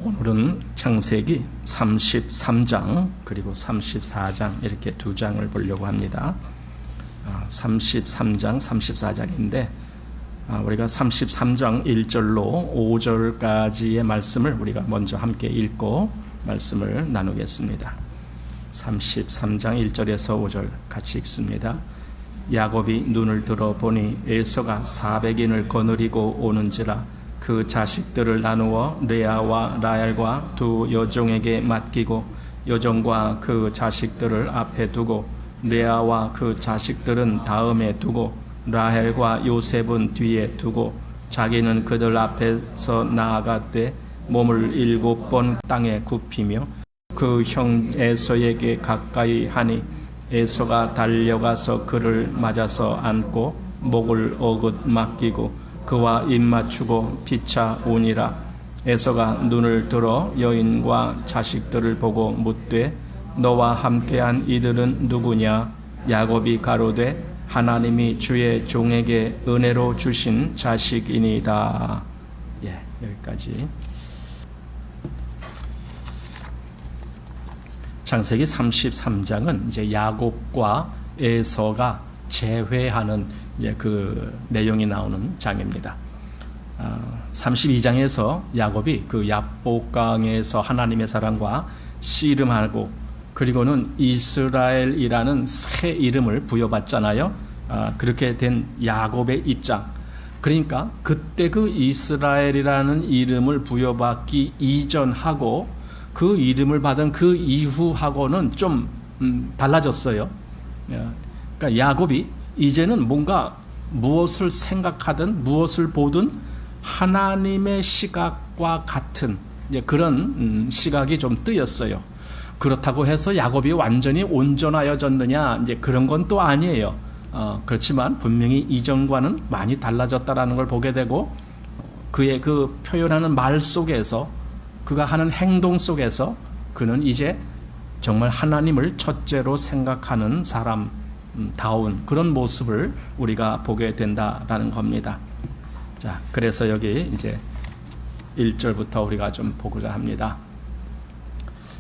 오늘은 창세기 33장 그리고 34장 이렇게 두 장을 보려고 합니다. 33장, 34장인데 우리가 33장 1절로 5절까지의 말씀을 우리가 먼저 함께 읽고 말씀을 나누겠습니다. 33장 1절에서 5절 같이 읽습니다. 야곱이 눈을 들어 보니 에서가 400인을 거느리고 오는지라 그 자식들을 나누어 레아와 라헬과 두 여종에게 맡기고 여종과 그 자식들을 앞에 두고 레아와 그 자식들은 다음에 두고 라헬과 요셉은 뒤에 두고 자기는 그들 앞에서 나아갔되 몸을 7번 땅에 굽히며 그 형 에서에게 가까이 하니 에서가 달려가서 그를 맞아서 안고 목을 어긋 맡기고 그와 입맞추고 피차 오니라. 에서가 눈을 들어 여인과 자식들을 보고 묻되 너와 함께한 이들은 누구냐? 야곱이 가로되 하나님이 주의 종에게 은혜로 주신 자식이니이다. 여기까지. 창세기 33장은 이제 야곱과 에서가 재회하는 그 내용이 나오는 장입니다. 32장에서 야곱이 그 야복강에서 하나님의 사랑과 씨름하고 그리고는 이스라엘이라는 새 이름을 부여받잖아요. 그렇게 된 야곱의 입장. 그러니까 그때 그 이스라엘이라는 이름을 부여받기 이전하고 그 이름을 받은 그 이후하고는 좀 달라졌어요. 그러니까 야곱이 이제는 뭔가 무엇을 생각하든 무엇을 보든 하나님의 시각과 같은 그런 시각이 좀 뜨였어요. 그렇다고 해서 야곱이 완전히 온전하여졌느냐 이제 그런 건 또 아니에요. 그렇지만 분명히 이전과는 많이 달라졌다라는 걸 보게 되고 그의 그 표현하는 말 속에서 그가 하는 행동 속에서 그는 이제 정말 하나님을 첫째로 생각하는 사람다운 그런 모습을 우리가 보게 된다라는 겁니다. 자, 그래서 여기 이제 1절부터 우리가 좀 보고자 합니다.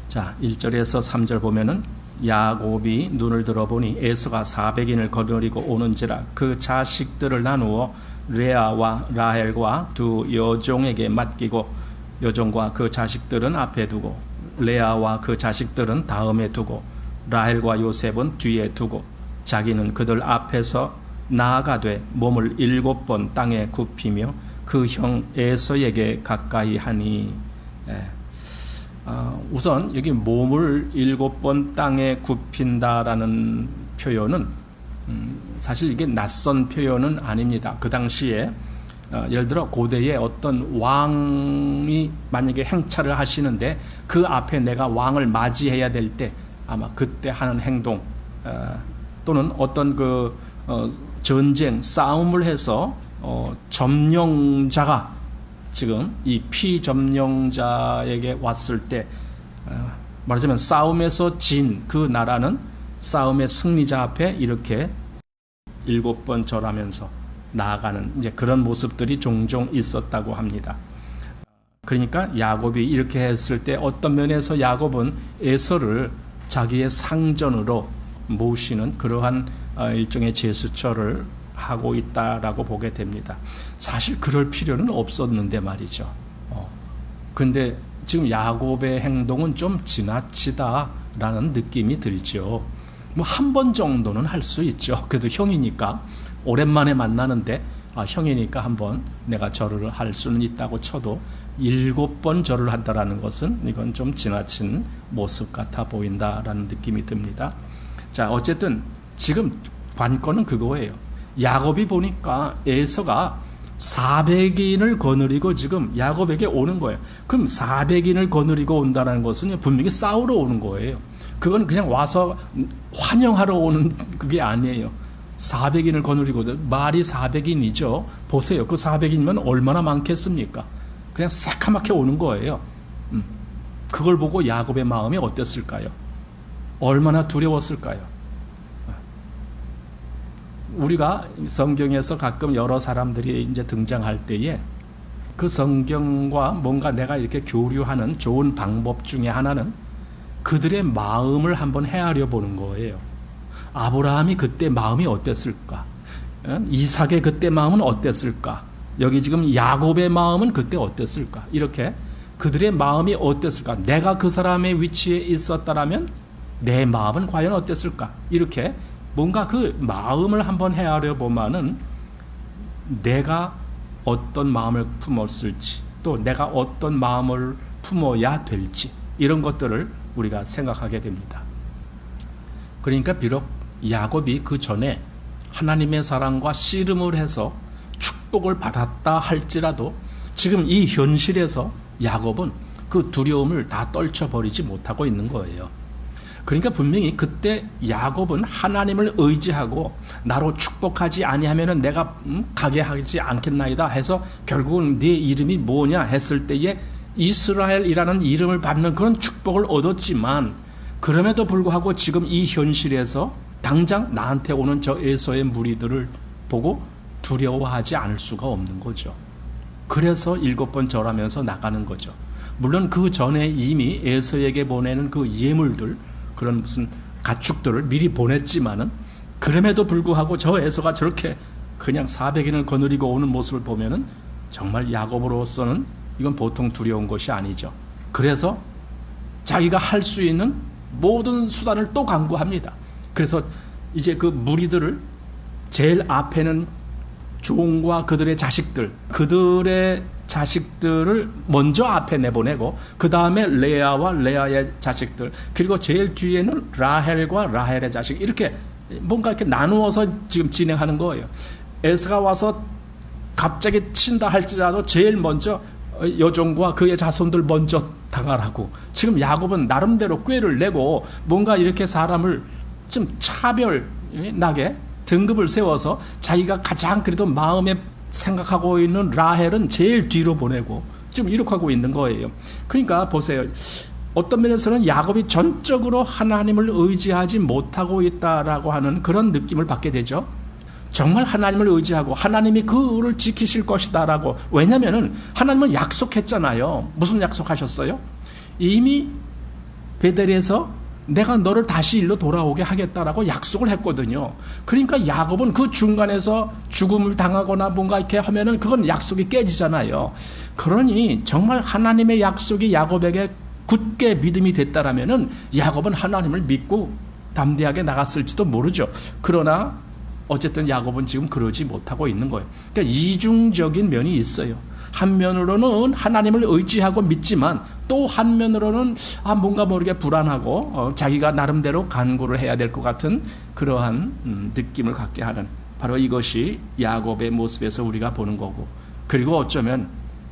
자, 1절에서 3절 보면은 야곱이 눈을 들어보니 에서가 400인을 거느리고 오는지라 그 자식들을 나누어 레아와 라헬과 두 여종에게 맡기고 여종과 그 자식들은 앞에 두고 레아와 그 자식들은 다음에 두고 라헬과 요셉은 뒤에 두고 자기는 그들 앞에서 나아가되 몸을 7번 땅에 굽히며 그 형 에서에게 가까이 하니. 우선 여기 몸을 7번 땅에 굽힌다라는 표현은 사실 이게 낯선 표현은 아닙니다. 그 당시에 예를 들어 고대에 어떤 왕이 만약에 행차를 하시는데 그 앞에 내가 왕을 맞이해야 될 때 아마 그때 하는 행동 또는 어떤 그 전쟁 싸움을 해서 점령자가 지금 이 피점령자에게 왔을 때 말하자면 싸움에서 진 그 나라는 싸움의 승리자 앞에 이렇게 7번 절하면서 나아가는 이제 그런 모습들이 종종 있었다고 합니다. 그러니까 야곱이 이렇게 했을 때 어떤 면에서 야곱은 에서를 자기의 상전으로 모시는 그러한 일종의 제스처를 하고 있다라고 보게 됩니다. 사실 그럴 필요는 없었는데 말이죠. 근데 지금 야곱의 행동은 좀 지나치다라는 느낌이 들죠. 뭐 한 번 정도는 할 수 있죠. 그래도 형이니까 오랜만에 만나는데 형이니까 한번 내가 절을 할 수는 있다고 쳐도 7번 절을 한다라는 것은 이건 좀 지나친 모습 같아 보인다라는 느낌이 듭니다. 자, 어쨌든 지금 관건은 그거예요. 야곱이 보니까 에서가 400인을 거느리고 지금 야곱에게 오는 거예요. 그럼 400인을 거느리고 온다는 것은 분명히 싸우러 오는 거예요. 그건 그냥 와서 환영하러 오는 그게 아니에요. 400인을 거느리고 말이 400인이죠. 보세요. 그 400인이면 얼마나 많겠습니까? 그냥 새카맣게 오는 거예요. 그걸 보고 야곱의 마음이 어땠을까요? 얼마나 두려웠을까요? 우리가 성경에서 가끔 여러 사람들이 이제 등장할 때에 그 성경과 뭔가 내가 이렇게 교류하는 좋은 방법 중에 하나는 그들의 마음을 한번 헤아려 보는 거예요. 아브라함이 그때 마음이 어땠을까? 이삭의 그때 마음은 어땠을까? 여기 지금 야곱의 마음은 그때 어땠을까? 이렇게 그들의 마음이 어땠을까? 내가 그 사람의 위치에 있었다라면 내 마음은 과연 어땠을까? 이렇게 뭔가 그 마음을 한번 헤아려 보면은 내가 어떤 마음을 품었을지, 또 내가 어떤 마음을 품어야 될지, 이런 것들을 우리가 생각하게 됩니다. 그러니까 비록 야곱이 그 전에 하나님의 사랑과 씨름을 해서 축복을 받았다 할지라도 지금 이 현실에서 야곱은 그 두려움을 다 떨쳐버리지 못하고 있는 거예요. 그러니까 분명히 그때 야곱은 하나님을 의지하고 나로 축복하지 아니하면은 내가 가게 하지 않겠나이다 해서 결국은 네 이름이 뭐냐 했을 때에 이스라엘이라는 이름을 받는 그런 축복을 얻었지만, 그럼에도 불구하고 지금 이 현실에서 당장 나한테 오는 저 에서의 무리들을 보고 두려워하지 않을 수가 없는 거죠. 그래서 7번 절하면서 나가는 거죠. 물론 그 전에 이미 에서에게 보내는 그 예물들, 그런 무슨 가축들을 미리 보냈지만은 그럼에도 불구하고 저 에서가 저렇게 그냥 400인을 거느리고 오는 모습을 보면은 정말 야곱으로서는 이건 보통 두려운 것이 아니죠. 그래서 자기가 할 수 있는 모든 수단을 또 강구합니다. 그래서 이제 그 무리들을 제일 앞에는 종과 그들의 자식들, 그들의 자식들을 먼저 앞에 내보내고 그 다음에 레아와 레아의 자식들, 그리고 제일 뒤에는 라헬과 라헬의 자식, 이렇게 뭔가 이렇게 나누어서 지금 진행하는 거예요. 에서가 와서 갑자기 친다 할지라도 제일 먼저 여종과 그의 자손들 먼저 당하라고, 지금 야곱은 나름대로 꾀를 내고 뭔가 이렇게 사람을 좀 차별나게 등급을 세워서 자기가 가장 그래도 마음에 생각하고 있는 라헬은 제일 뒤로 보내고 지금 이렇게 하고 있는 거예요. 그러니까 보세요. 어떤 면에서는 야곱이 전적으로 하나님을 의지하지 못하고 있다라고 하는 그런 느낌을 받게 되죠. 정말 하나님을 의지하고 하나님이 그를 지키실 것이다라고. 왜냐하면 하나님은 약속했잖아요. 무슨 약속하셨어요? 이미 베델에서 내가 너를 다시 일로 돌아오게 하겠다라고 약속을 했거든요. 그러니까 야곱은 그 중간에서 죽음을 당하거나 뭔가 이렇게 하면은 그건 약속이 깨지잖아요. 그러니 정말 하나님의 약속이 야곱에게 굳게 믿음이 됐다라면은 야곱은 하나님을 믿고 담대하게 나갔을지도 모르죠. 그러나 어쨌든 야곱은 지금 그러지 못하고 있는 거예요. 그러니까 이중적인 면이 있어요. 한면으로는 하나님을 의지하고 믿지만 또 한면으로는 뭔가 모르게 불안하고 자기가 나름대로 간구를 해야 될 것 같은 그러한 느낌을 갖게 하는, 바로 이것이 야곱의 모습에서 우리가 보는 거고, 그리고 어쩌면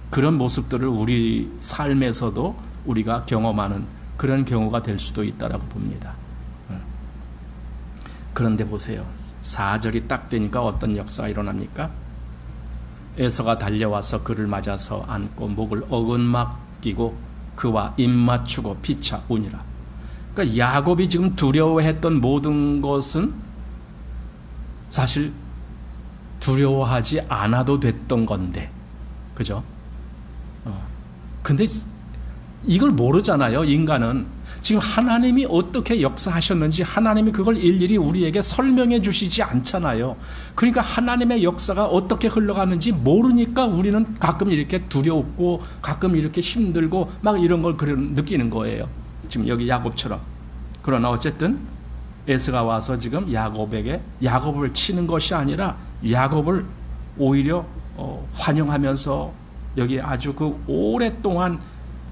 그런 모습들을 우리 삶에서도 우리가 경험하는 그런 경우가 될 수도 있다라고 봅니다. 그런데 보세요. 4절이 딱 되니까 어떤 역사가 일어납니까? 에서가 달려와서 그를 맞아서 안고 목을 어긋막 끼고 그와 입 맞추고 피차 우니라. 그러니까 야곱이 지금 두려워했던 모든 것은 사실 두려워하지 않아도 됐던 건데, 그죠? 근데 이걸 모르잖아요, 인간은. 지금 하나님이 어떻게 역사하셨는지 하나님이 그걸 일일이 우리에게 설명해 주시지 않잖아요. 그러니까 하나님의 역사가 어떻게 흘러가는지 모르니까 우리는 가끔 이렇게 두렵고 가끔 이렇게 힘들고 막 이런 걸 느끼는 거예요. 지금 여기 야곱처럼. 그러나 어쨌든 에서가 와서 지금 야곱을 치는 것이 아니라 야곱을 오히려 환영하면서 여기 아주 그 오랫동안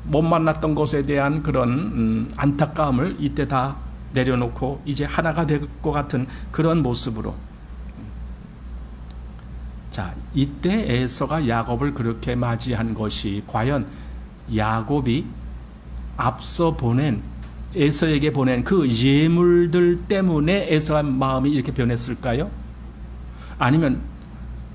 못 만났던 것에 대한 그런 안타까움을 이때 다 내려놓고 이제 하나가 될 것 같은 그런 모습으로. 자, 이때 에서가 야곱을 그렇게 맞이한 것이 과연 야곱이 앞서 에서에게 보낸 그 예물들 때문에 에서의 마음이 이렇게 변했을까요? 아니면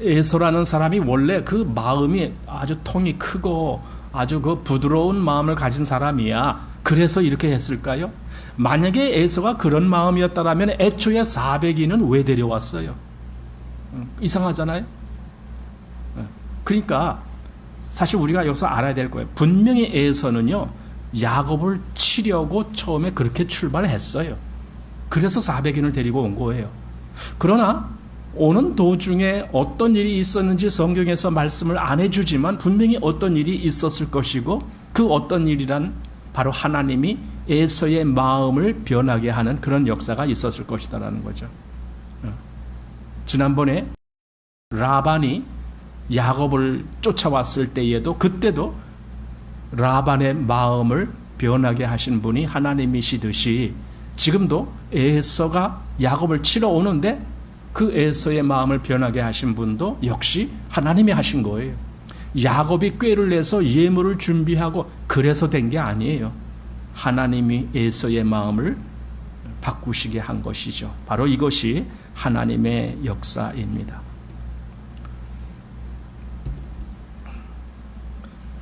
에서라는 사람이 원래 그 마음이 아주 통이 크고 아주 그 부드러운 마음을 가진 사람이야. 그래서 이렇게 했을까요? 만약에 에서가 그런 마음이었다면 애초에 400인은 왜 데려왔어요? 이상하잖아요. 그러니까 사실 우리가 여기서 알아야 될 거예요. 분명히 에서는요, 야곱을 치려고 처음에 그렇게 출발했어요. 그래서 400인을 데리고 온 거예요. 그러나 오는 도중에 어떤 일이 있었는지 성경에서 말씀을 안 해주지만 분명히 어떤 일이 있었을 것이고, 그 어떤 일이란 바로 하나님이 에서의 마음을 변하게 하는 그런 역사가 있었을 것이다라는 거죠. 지난번에 라반이 야곱을 쫓아왔을 때에도, 그때도 라반의 마음을 변하게 하신 분이 하나님이시듯이 지금도 에서가 야곱을 치러 오는데 그 에서의 마음을 변하게 하신 분도 역시 하나님이 하신 거예요. 야곱이 꾀를 내서 예물을 준비하고 그래서 된 게 아니에요. 하나님이 에서의 마음을 바꾸시게 한 것이죠. 바로 이것이 하나님의 역사입니다.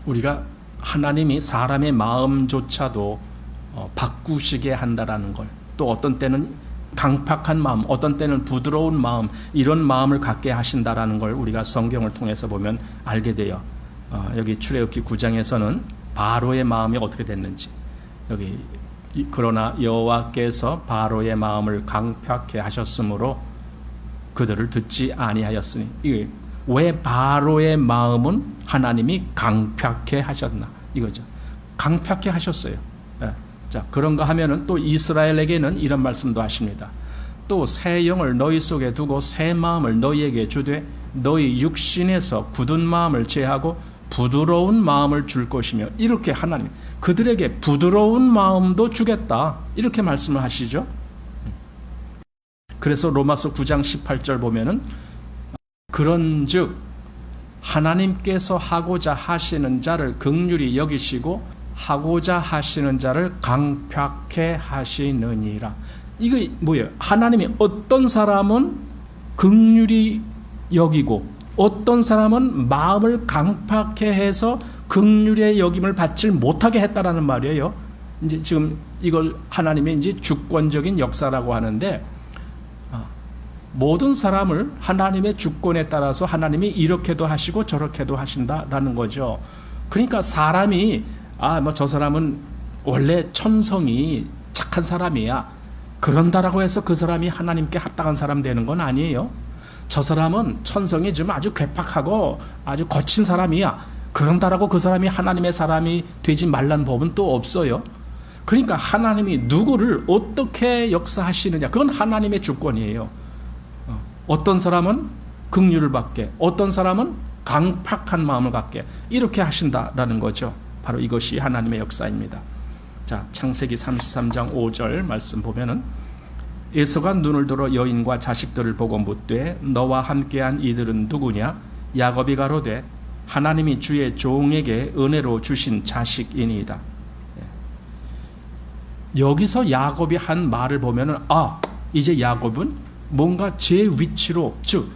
우리가 하나님이 사람의 마음조차도 바꾸시게 한다라는 걸, 또 어떤 때는 강팍한 마음, 어떤 때는 부드러운 마음, 이런 마음을 갖게 하신다라는 걸 우리가 성경을 통해서 보면 알게 돼요. 여기 출애굽기 9장에서는 바로의 마음이 어떻게 됐는지, 여기 그러나 여호와께서 바로의 마음을 강팍해 하셨으므로 그들을 듣지 아니하였으니, 이게 왜 바로의 마음은 하나님이 강팍해 하셨나 이거죠. 강팍해 하셨어요. 자, 그런가 하면은 또 이스라엘에게는 이런 말씀도 하십니다. 또 새 영을 너희 속에 두고 새 마음을 너희에게 주되 너희 육신에서 굳은 마음을 제하고 부드러운 마음을 줄 것이며, 이렇게 하나님 그들에게 부드러운 마음도 주겠다, 이렇게 말씀을 하시죠. 그래서 로마서 9장 18절 보면은 그런즉 하나님께서 하고자 하시는 자를 긍휼히 여기시고 하고자 하시는 자를 강팍해 하시느니라. 이거 뭐예요? 하나님이 어떤 사람은 긍휼히 여기고 어떤 사람은 마음을 강팍해 해서 긍휼의 여김을 받지 못하게 했다라는 말이에요. 이제 지금 이걸 하나님의 이제 주권적인 역사라고 하는데, 모든 사람을 하나님의 주권에 따라서 하나님이 이렇게도 하시고 저렇게도 하신다라는 거죠. 그러니까 사람이 저 사람은 원래 천성이 착한 사람이야, 그런다라고 해서 그 사람이 하나님께 합당한 사람 되는 건 아니에요. 저 사람은 천성이 좀 아주 괴팍하고 아주 거친 사람이야, 그런다라고 그 사람이 하나님의 사람이 되지 말라는 법은 또 없어요. 그러니까 하나님이 누구를 어떻게 역사하시느냐, 그건 하나님의 주권이에요. 어떤 사람은 긍휼을 받게, 어떤 사람은 강팍한 마음을 갖게, 이렇게 하신다라는 거죠. 바로 이것이 하나님의 역사입니다. 자, 창세기 33장 5절 말씀 보면은 에서가 눈을 들어 여인과 자식들을 보고 묻되 너와 함께한 이들은 누구냐? 야곱이 가로되 하나님이 주의 종에게 은혜로 주신 자식이니이다. 여기서 야곱이 한 말을 보면은 이제 야곱은 뭔가 제 위치로, 즉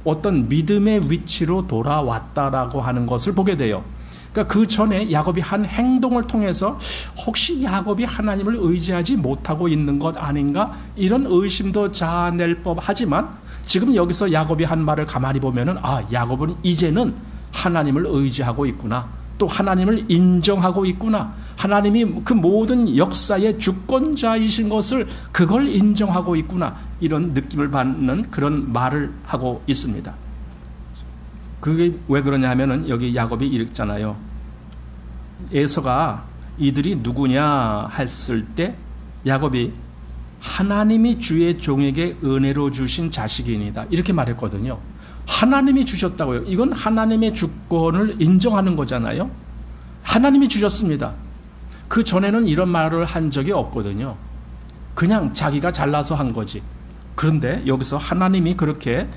어떤 믿음의 위치로 돌아왔다라고 하는 것을 보게 돼요. 그러니까 그 전에 야곱이 한 행동을 통해서 혹시 야곱이 하나님을 의지하지 못하고 있는 것 아닌가, 이런 의심도 자아낼 법하지만 지금 여기서 야곱이 한 말을 가만히 보면은 야곱은 이제는 하나님을 의지하고 있구나, 또 하나님을 인정하고 있구나, 하나님이 그 모든 역사의 주권자이신 것을 그걸 인정하고 있구나, 이런 느낌을 받는 그런 말을 하고 있습니다. 그게 왜 그러냐 하면은 여기 야곱이 읽잖아요. 에서가 이들이 누구냐 했을 때 야곱이 하나님이 주의 종에게 은혜로 주신 자식이니다, 이렇게 말했거든요. 하나님이 주셨다고요. 이건 하나님의 주권을 인정하는 거잖아요. 하나님이 주셨습니다. 그 전에는 이런 말을 한 적이 없거든요. 그냥 자기가 잘나서 한 거지. 그런데 여기서 하나님이 그렇게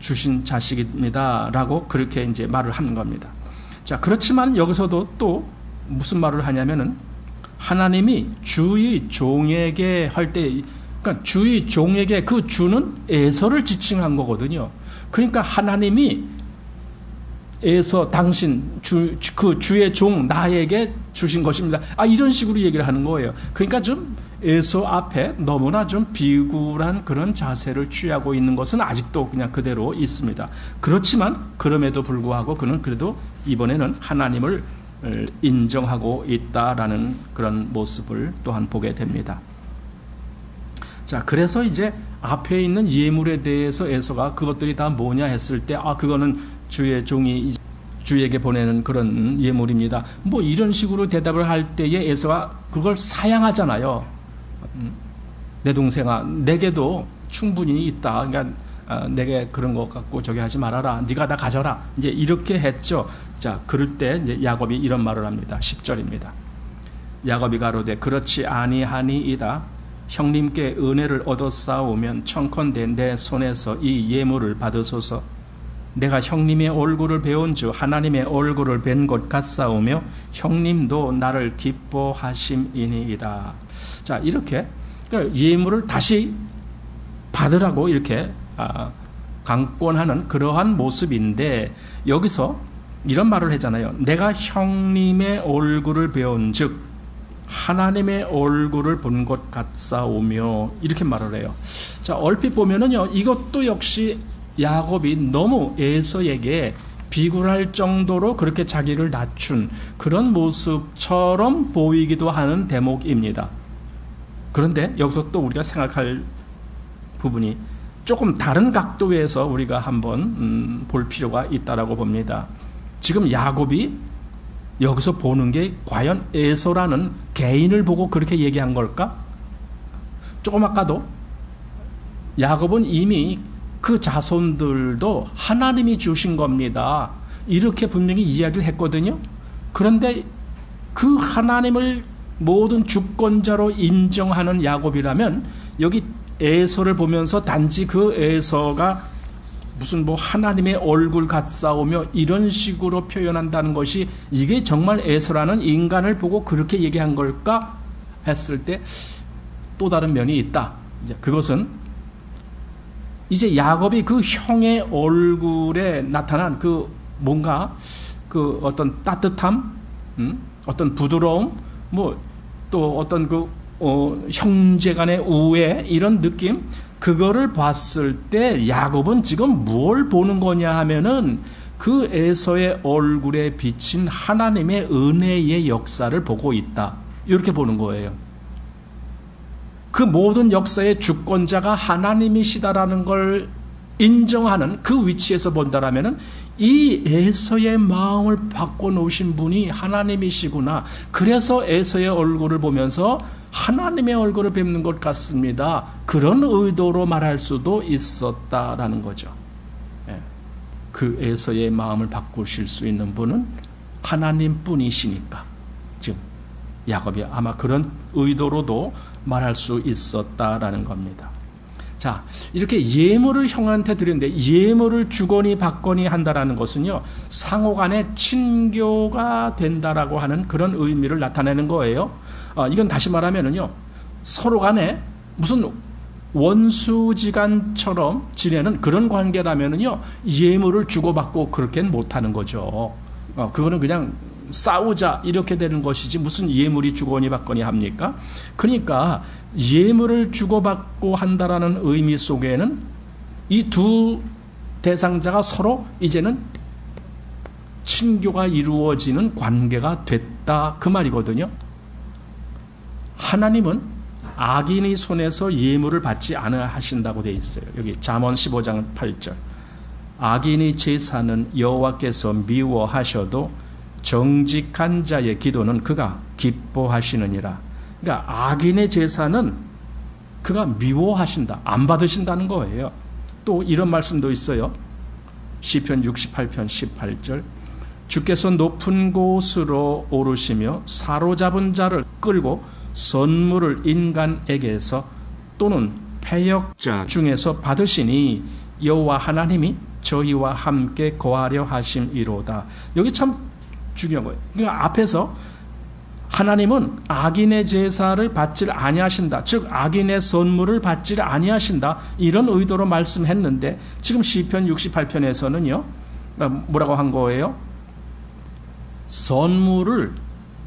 주신 자식입니다 라고 그렇게 이제 말을 하는 겁니다. 자, 그렇지만 여기서도 또 무슨 말을 하냐면은 하나님이 주의 종에게 할 때, 그러니까 주의 종에게, 그 주는 에서를 지칭한 거거든요. 그러니까 하나님이 에서 당신 그 주의 종 나에게 주신 것입니다. 이런 식으로 얘기를 하는 거예요. 그러니까 좀 에서 앞에 너무나 좀 비굴한 그런 자세를 취하고 있는 것은 아직도 그냥 그대로 있습니다. 그렇지만 그럼에도 불구하고 그는 그래도 이번에는 하나님을 인정하고 있다라는 그런 모습을 또한 보게 됩니다. 자, 그래서 이제 앞에 있는 예물에 대해서 에서가 그것들이 다 뭐냐 했을 때 그거는 주의 종이 주에게 보내는 그런 예물입니다. 뭐 이런 식으로 대답을 할 때에 에서가 그걸 사양하잖아요. 내 동생아, 내게도 충분히 있다. 그러니까 내게 그런 것 갖고 저기 하지 말아라. 네가 다 가져라. 이제 이렇게 했죠. 자, 그럴 때 이제 야곱이 이런 말을 합니다. 10절입니다. 야곱이 가로되 그렇지 아니하니이다. 형님께 은혜를 얻었사오면 청컨대 내 손에서 이 예물을 받으소서. 내가 형님의 얼굴을 배운즉 하나님의 얼굴을 뵌 것 같사오며 형님도 나를 기뻐하심이니이다. 자, 이렇게 그러니까 예물을 다시 받으라고 이렇게 강권하는 그러한 모습인데 여기서 이런 말을 하잖아요. 내가 형님의 얼굴을 배운즉 하나님의 얼굴을 본 것 같사오며 이렇게 말을 해요. 자, 얼핏 보면은요, 이것도 역시 야곱이 너무 에서에게 비굴할 정도로 그렇게 자기를 낮춘 그런 모습처럼 보이기도 하는 대목입니다. 그런데 여기서 또 우리가 생각할 부분이 조금 다른 각도에서 우리가 한번 볼 필요가 있다라고 봅니다. 지금 야곱이 여기서 보는 게 과연 에서라는 개인을 보고 그렇게 얘기한 걸까? 조금 아까도 야곱은 이미 그 자손들도 하나님이 주신 겁니다. 이렇게 분명히 이야기를 했거든요. 그런데 그 하나님을 모든 주권자로 인정하는 야곱이라면 여기 에서를 보면서 단지 그 에서가 무슨 뭐 하나님의 얼굴 같사오며 이런 식으로 표현한다는 것이 이게 정말 에서라는 인간을 보고 그렇게 얘기한 걸까 했을 때 또 다른 면이 있다. 이제 그것은 이제 야곱이 그 형의 얼굴에 나타난 그 뭔가 그 어떤 따뜻함, 어떤 부드러움, 뭐 또 어떤 그 형제간의 우애 이런 느낌, 그거를 봤을 때 야곱은 지금 뭘 보는 거냐 하면은 그 에서의 얼굴에 비친 하나님의 은혜의 역사를 보고 있다. 이렇게 보는 거예요. 그 모든 역사의 주권자가 하나님이시다라는 걸 인정하는 그 위치에서 본다라면은 이 에서의 마음을 바꿔놓으신 분이 하나님이시구나. 그래서 에서의 얼굴을 보면서 하나님의 얼굴을 뵙는 것 같습니다. 그런 의도로 말할 수도 있었다라는 거죠. 그 에서의 마음을 바꾸실 수 있는 분은 하나님뿐이시니까. 지금 야곱이 아마 그런 의도로도 말할 수 있었다라는 겁니다. 자, 이렇게 예물을 형한테 드렸는데 예물을 주거니 받거니 한다라는 것은요, 상호간의 친교가 된다라고 하는 그런 의미를 나타내는 거예요. 이건 다시 말하면은요, 서로 간에 무슨 원수지간처럼 지내는 그런 관계라면은요, 예물을 주고받고 그렇게는 못하는 거죠. 그거는 그냥 싸우자 이렇게 되는 것이지 무슨 예물이 주거니 받거니 합니까? 그러니까 예물을 주고받고 한다라는 의미 속에는 이 두 대상자가 서로 이제는 친교가 이루어지는 관계가 됐다 그 말이거든요. 하나님은 악인의 손에서 예물을 받지 않아 하신다고 되어 있어요. 여기 잠언 15장 8절. 악인의 제사는 여호와께서 미워하셔도 정직한 자의 기도는 그가 기뻐하시느니라. 그러니까 악인의 제사는 그가 미워하신다, 안 받으신다는 거예요. 또 이런 말씀도 있어요. 시편 68편 18절. 주께서 높은 곳으로 오르시며 사로잡은 자를 끌고 선물을 인간에게서 또는 패역자 중에서 받으시니 여호와 하나님이 저희와 함께 거하려 하심이로다. 여기 참 중요한 거예요. 그러니까 앞에서 하나님은 악인의 제사를 받지 아니하신다. 즉 악인의 선물을 받지 아니하신다. 이런 의도로 말씀했는데 지금 시편 68편에서는요. 뭐라고 한 거예요? 선물을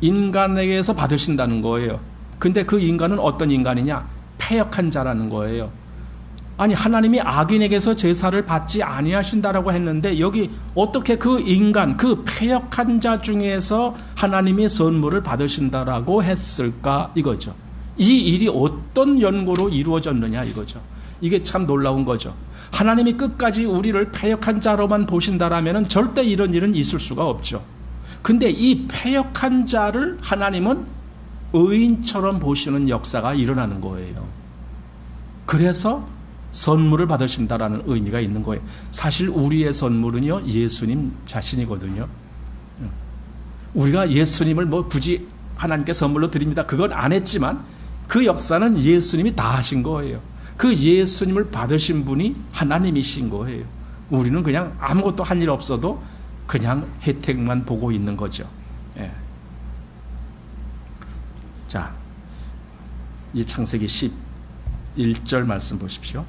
인간에게서 받으신다는 거예요. 근데 그 인간은 어떤 인간이냐? 패역한 자라는 거예요. 아니, 하나님이 악인에게서 제사를 받지 아니하신다라고 했는데 여기 어떻게 그 인간, 그 패역한 자 중에서 하나님이 선물을 받으신다라고 했을까 이거죠. 이 일이 어떤 연고로 이루어졌느냐 이거죠. 이게 참 놀라운 거죠. 하나님이 끝까지 우리를 패역한 자로만 보신다라면 절대 이런 일은 있을 수가 없죠. 근데 이 패역한 자를 하나님은 의인처럼 보시는 역사가 일어나는 거예요. 그래서 선물을 받으신다라는 의미가 있는 거예요. 사실 우리의 선물은요, 예수님 자신이거든요. 우리가 예수님을 뭐 굳이 하나님께 선물로 드립니다, 그건 안 했지만 그 역사는 예수님이 다 하신 거예요. 그 예수님을 받으신 분이 하나님이신 거예요. 우리는 그냥 아무것도 한 일 없어도 그냥 혜택만 보고 있는 거죠. 예. 자, 이 창세기 11절 말씀 보십시오.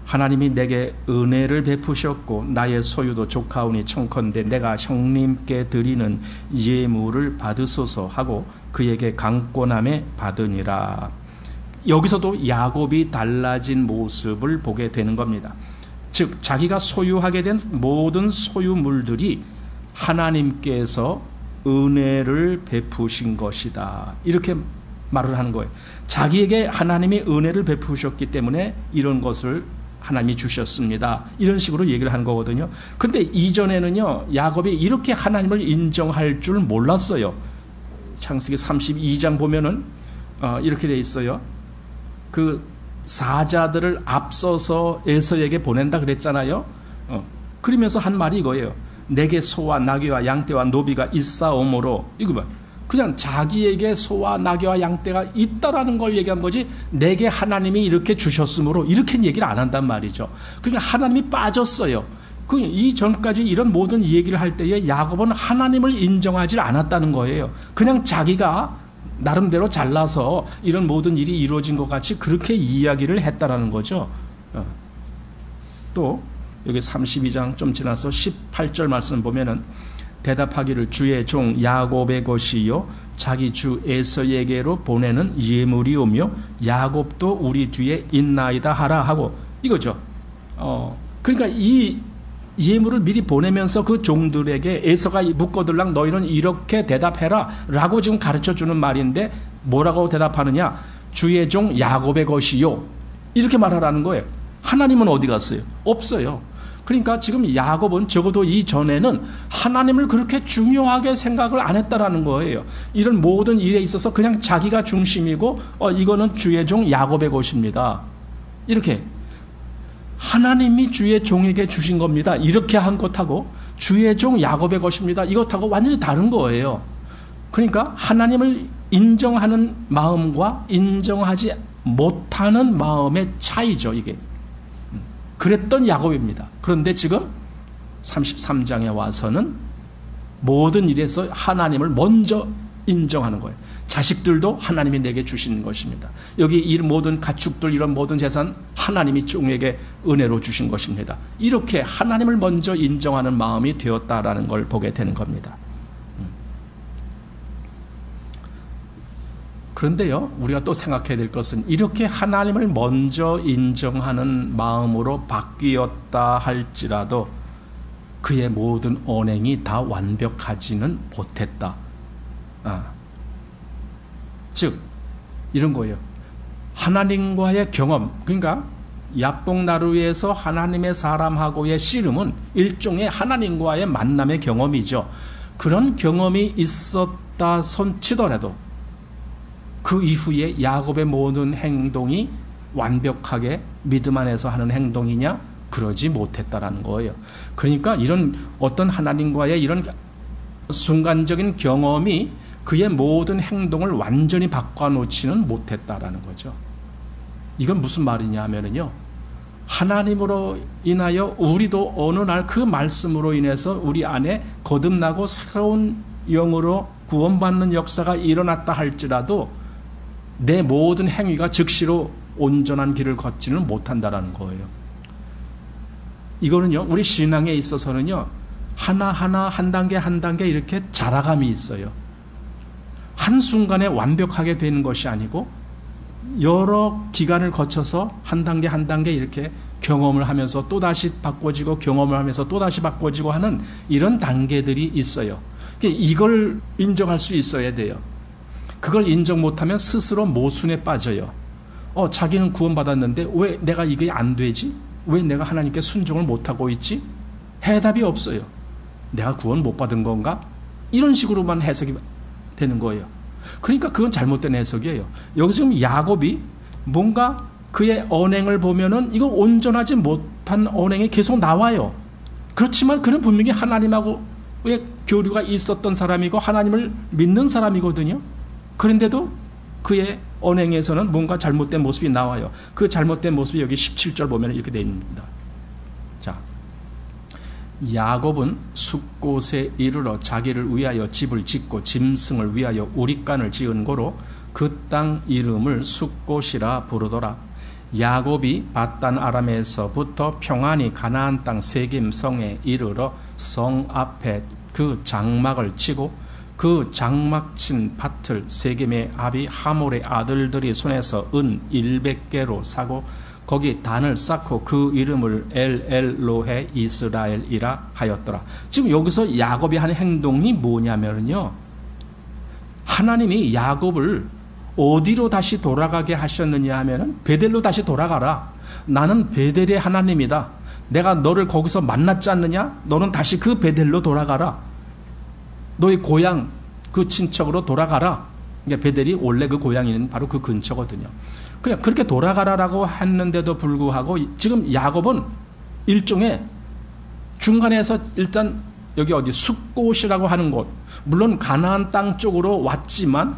하나님이 내게 은혜를 베푸셨고 나의 소유도 족하오니 청컨대 내가 형님께 드리는 예물을 받으소서 하고 그에게 강권함에 받으니라. 여기서도 야곱이 달라진 모습을 보게 되는 겁니다. 즉 자기가 소유하게 된 모든 소유물들이 하나님께서 은혜를 베푸신 것이다, 이렇게 말을 하는 거예요. 자기에게 하나님이 은혜를 베푸셨기 때문에 이런 것을 하나님이 주셨습니다, 이런 식으로 얘기를 하는 거거든요. 근데 이전에는요, 야곱이 이렇게 하나님을 인정할 줄 몰랐어요. 창세기 32장 보면은 이렇게 돼 있어요. 그 사자들을 앞서서 에서에게 보낸다 그랬잖아요. 그러면서 한 말이 이거예요. 내게 소와 나귀와 양떼와 노비가 있사오므로, 이거 봐, 그냥 자기에게 소와 나귀와 양떼가 있다라는 걸 얘기한 거지 내게 하나님이 이렇게 주셨으므로 이렇게 얘기를 안 한단 말이죠. 그러니까 하나님이 빠졌어요. 그 이전까지 이런 모든 얘기를 할 때에 야곱은 하나님을 인정하지 않았다는 거예요. 그냥 자기가 나름대로 잘나서 이런 모든 일이 이루어진 것 같이 그렇게 이야기를 했다라는 거죠. 또 여기 32장 좀 지나서 18절 말씀 보면은 대답하기를 주의 종 야곱의 것이요 자기 주 에서에게로 보내는 예물이오며 야곱도 우리 뒤에 있나이다 하라 하고 이거죠. 그러니까 이 예물을 미리 보내면서 그 종들에게 에서가 묻거들랑 너희는 이렇게 대답해라 라고 지금 가르쳐주는 말인데 뭐라고 대답하느냐? 주의 종 야곱의 것이요, 이렇게 말하라는 거예요. 하나님은 어디 갔어요? 없어요. 그러니까 지금 야곱은 적어도 이전에는 하나님을 그렇게 중요하게 생각을 안 했다라는 거예요. 이런 모든 일에 있어서 그냥 자기가 중심이고 이거는 주의 종 야곱의 것입니다, 이렇게 하나님이 주의 종에게 주신 겁니다, 이렇게 한 것하고 주의 종 야곱의 것입니다, 이것하고 완전히 다른 거예요. 그러니까 하나님을 인정하는 마음과 인정하지 못하는 마음의 차이죠, 이게. 그랬던 야곱입니다. 그런데 지금 33장에 와서는 모든 일에서 하나님을 먼저 인정하는 거예요. 자식들도 하나님이 내게 주신 것입니다. 여기 이 모든 가축들, 이런 모든 재산 하나님이 종에게 은혜로 주신 것입니다. 이렇게 하나님을 먼저 인정하는 마음이 되었다라는 걸 보게 되는 겁니다. 그런데요, 우리가 또 생각해야 될 것은 이렇게 하나님을 먼저 인정하는 마음으로 바뀌었다 할지라도 그의 모든 언행이 다 완벽하지는 못했다. 즉 이런 거예요. 하나님과의 경험, 그러니까 야복나루에서 하나님의 사람하고의 씨름은 일종의 하나님과의 만남의 경험이죠. 그런 경험이 있었다 손치더라도 그 이후에 야곱의 모든 행동이 완벽하게 믿음 안에서 하는 행동이냐? 그러지 못했다라는 거예요. 그러니까 이런 어떤 하나님과의 이런 순간적인 경험이 그의 모든 행동을 완전히 바꿔놓지는 못했다라는 거죠. 이건 무슨 말이냐 하면은요, 하나님으로 인하여 우리도 어느 날 그 말씀으로 인해서 우리 안에 거듭나고 새로운 영으로 구원받는 역사가 일어났다 할지라도 내 모든 행위가 즉시로 온전한 길을 걷지는 못한다라는 거예요. 이거는요, 우리 신앙에 있어서는요, 하나하나 한 단계 한 단계 이렇게 자라감이 있어요. 한순간에 완벽하게 되는 것이 아니고 여러 기간을 거쳐서 한 단계 한 단계 이렇게 경험을 하면서 또다시 바꿔지고 경험을 하면서 또다시 바꿔지고 하는 이런 단계들이 있어요. 이걸 인정할 수 있어야 돼요. 그걸 인정 못하면 스스로 모순에 빠져요. 자기는 구원받았는데 왜 내가 이게 안 되지? 왜 내가 하나님께 순종을 못하고 있지? 해답이 없어요. 내가 구원 못 받은 건가? 이런 식으로만 해석이 되는 거예요. 그러니까 그건 잘못된 해석이에요. 여기 지금 야곱이 뭔가 그의 언행을 보면은 이거 온전하지 못한 언행이 계속 나와요. 그렇지만 그는 분명히 하나님하고의 교류가 있었던 사람이고 하나님을 믿는 사람이거든요. 그런데도 그의 언행에서는 뭔가 잘못된 모습이 나와요. 그 잘못된 모습이 여기 17절 보면 이렇게 되어 있습니다. 자, 야곱은 숫곳에 이르러 자기를 위하여 집을 짓고 짐승을 위하여 우릿간을 지은 고로 그 땅 이름을 숫곳이라 부르더라. 야곱이 밧단 아람에서부터 평안히 가나안 땅 세겜 성에 이르러 성 앞에 그 장막을 치고 그 장막 친 밭을 세겜의 아비 하몰의 아들들이 손에서 은 100개로 사고 거기 단을 쌓고 그 이름을 엘로헤 이스라엘이라 하였더라. 지금 여기서 야곱이 하는 행동이 뭐냐면요, 하나님이 야곱을 어디로 다시 돌아가게 하셨느냐 하면은 베델로 다시 돌아가라. 나는 베델의 하나님이다. 내가 너를 거기서 만났지 않느냐? 너는 다시 그 베델로 돌아가라. 너의 고향 그 친척으로 돌아가라. 그러니까 베델이 원래 그 고향이 바로 그 근처거든요. 그냥 그렇게 돌아가라라고 했는데도 불구하고 지금 야곱은 일종의 중간에서 일단 여기 어디 숫곳이라고 하는 곳, 물론 가나안 땅 쪽으로 왔지만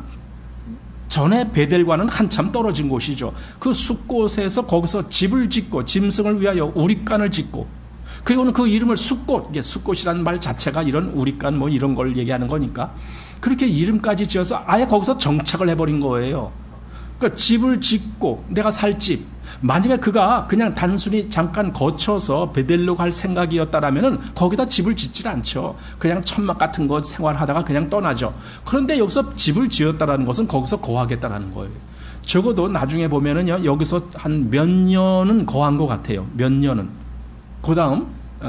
전에 베델과는 한참 떨어진 곳이죠. 그 숫곳에서 거기서 집을 짓고 짐승을 위하여 우릿간을 짓고, 그리고는 그 이름을 숫곳, 이게 숫곳이라는 말 자체가 이런 우릿간 뭐 이런 걸 얘기하는 거니까 그렇게 이름까지 지어서 아예 거기서 정착을 해버린 거예요. 그러니까 집을 짓고 내가 살 집, 만약에 그가 그냥 단순히 잠깐 거쳐서 베델로 갈 생각이었다라면은 거기다 집을 짓질 않죠. 그냥 천막 같은 거 생활하다가 그냥 떠나죠. 그런데 여기서 집을 지었다라는 것은 거기서 거하겠다라는 거예요. 적어도 나중에 보면은요, 여기서 한 몇 년은 거한 것 같아요. 몇 년은. 그 다음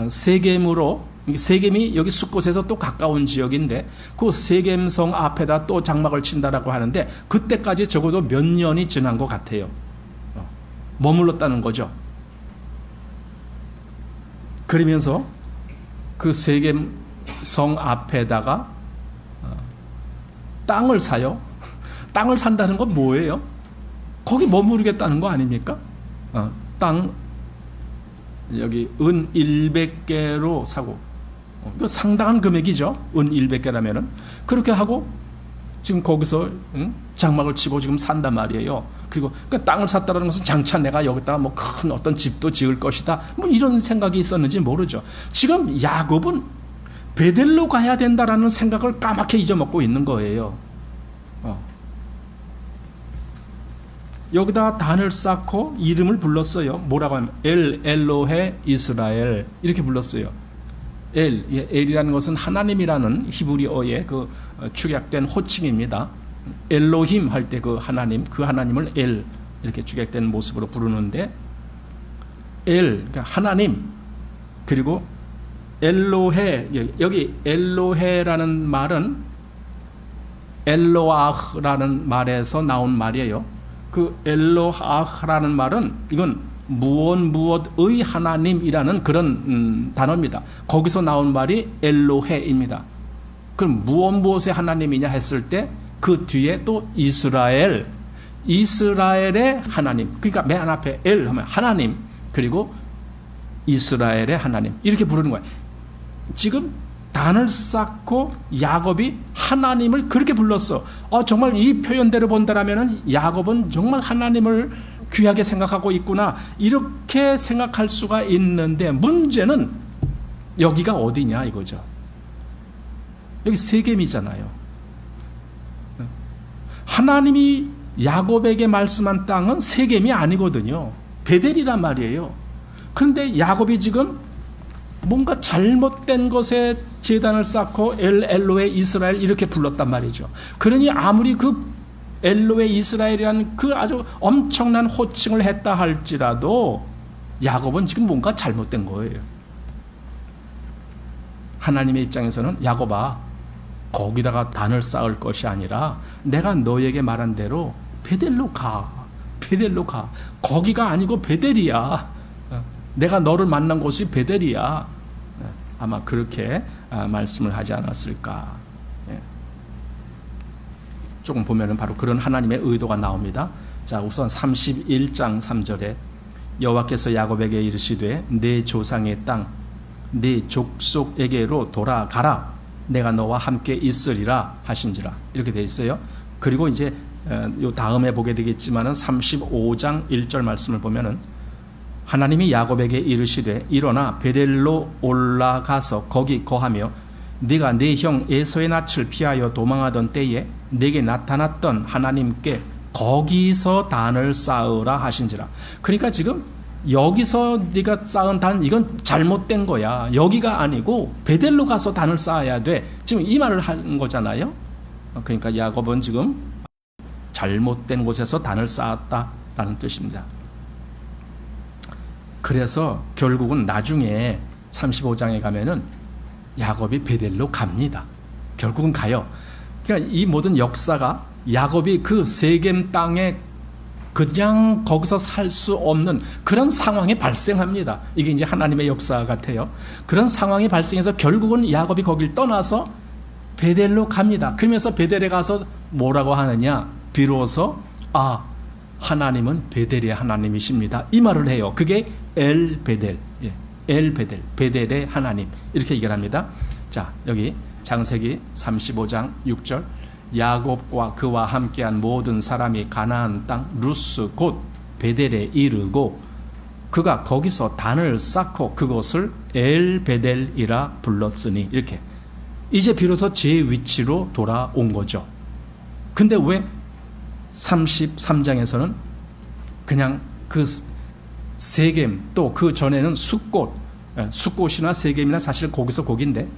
세겜으로, 세겜이 여기 숫곳에서 또 가까운 지역인데 그 세겜성 앞에다 또 장막을 친다라고 하는데 그때까지 적어도 몇 년이 지난 것 같아요. 머물렀다는 거죠. 그러면서 그 세겜성 앞에다가 땅을 사요. 땅을 산다는 건 뭐예요? 거기 머무르겠다는 거 아닙니까? 땅 여기 은 100개로 사고, 그 상당한 금액이죠. 은 100개라면은 그렇게 하고 지금 거기서 장막을 치고 지금 산단 말이에요. 그리고 그 땅을 샀다는 것은 장차 내가 여기다가 뭐 큰 어떤 집도 지을 것이다, 뭐 이런 생각이 있었는지 모르죠. 지금 야곱은 베델로 가야 된다라는 생각을 까맣게 잊어먹고 있는 거예요. 여기다 단을 쌓고 이름을 불렀어요. 뭐라고 하면 엘로헤 이스라엘 이렇게 불렀어요. 엘이라는 것은 하나님이라는 히브리어의 그 축약된 호칭입니다. 엘로힘 할 때 그 하나님을 엘 이렇게 축약된 모습으로 부르는데, 그러니까 하나님, 그리고 엘로헤, 여기 엘로헤라는 말은 엘로아흐라는 말에서 나온 말이에요. 그 엘로아흐라는 말은 이건 무엇의 하나님이라는 그런 단어입니다. 거기서 나온 말이 엘로헤입니다. 그럼 무엇의 하나님이냐 했을 때 그 뒤에 또 이스라엘의 하나님, 그러니까 맨 앞에 엘 하면 하나님, 그리고 이스라엘의 하나님 이렇게 부르는 거예요. 지금 단을 쌓고 야곱이 하나님을 그렇게 불렀어. 정말 이 표현대로 본다라면은 야곱은 정말 하나님을 귀하게 생각하고 있구나, 이렇게 생각할 수가 있는데, 문제는 여기가 어디냐 이거죠. 여기 세겜이잖아요. 하나님이 야곱에게 말씀한 땅은 세겜이 아니거든요. 베델이란 말이에요. 그런데 야곱이 지금 뭔가 잘못된 것에 제단을 쌓고 엘로에 이스라엘 이렇게 불렀단 말이죠. 그러니 아무리 그 엘로에 이스라엘이라는 그 아주 엄청난 호칭을 했다 할지라도 야곱은 지금 뭔가 잘못된 거예요. 하나님의 입장에서는 야곱아, 거기다가 단을 쌓을 것이 아니라 내가 너에게 말한 대로 베델로 가. 베델로 가. 거기가 아니고 베델이야. 내가 너를 만난 곳이 베델이야. 아마 그렇게 말씀을 하지 않았을까. 조금 보면은 바로 그런 하나님의 의도가 나옵니다. 자, 우선 31장 3절에 여호와께서 야곱에게 이르시되 내 조상의 땅, 네 족속에게로 돌아가라. 내가 너와 함께 있으리라 하신지라. 이렇게 돼 있어요. 그리고 이제 요 다음에 보게 되겠지만은 35장 1절 말씀을 보면은 하나님이 야곱에게 이르시되 일어나 베델로 올라가서 거기 거하며 네가 네 형 에서의 낯을 피하여 도망하던 때에 네게 나타났던 하나님께 거기서 단을 쌓으라 하신지라. 그러니까 지금 여기서 네가 쌓은 단 이건 잘못된 거야. 여기가 아니고 베델로 가서 단을 쌓아야 돼. 지금 이 말을 한 거잖아요. 그러니까 야곱은 지금 잘못된 곳에서 단을 쌓았다라는 뜻입니다. 그래서 결국은 나중에 35장에 가면은 야곱이 베델로 갑니다. 결국은 가요. 그러니까 이 모든 역사가 야곱이 그 세겜 땅에 그냥 거기서 살 수 없는 그런 상황이 발생합니다. 이게 이제 하나님의 역사 같아요. 그런 상황이 발생해서 결국은 야곱이 거길 떠나서 베델로 갑니다. 그러면서 베델에 가서 뭐라고 하느냐? 비로소 하나님은 베델의 하나님이십니다. 이 말을 해요. 그게 엘 베델, 엘 베델, 베델의 하나님 이렇게 얘기를 합니다. 자, 여기 창세기 35장 6절 야곱과 그와 함께한 모든 사람이 가나안 땅 루스 곧 베델에 이르고 그가 거기서 단을 쌓고 그곳을 엘 베델이라 불렀으니 이렇게 이제 비로소 제 위치로 돌아온 거죠. 근데 왜 33장에서는 그냥 그 세겜 또 그 전에는 숫곳이나 세겜이나 사실 거기서 거긴데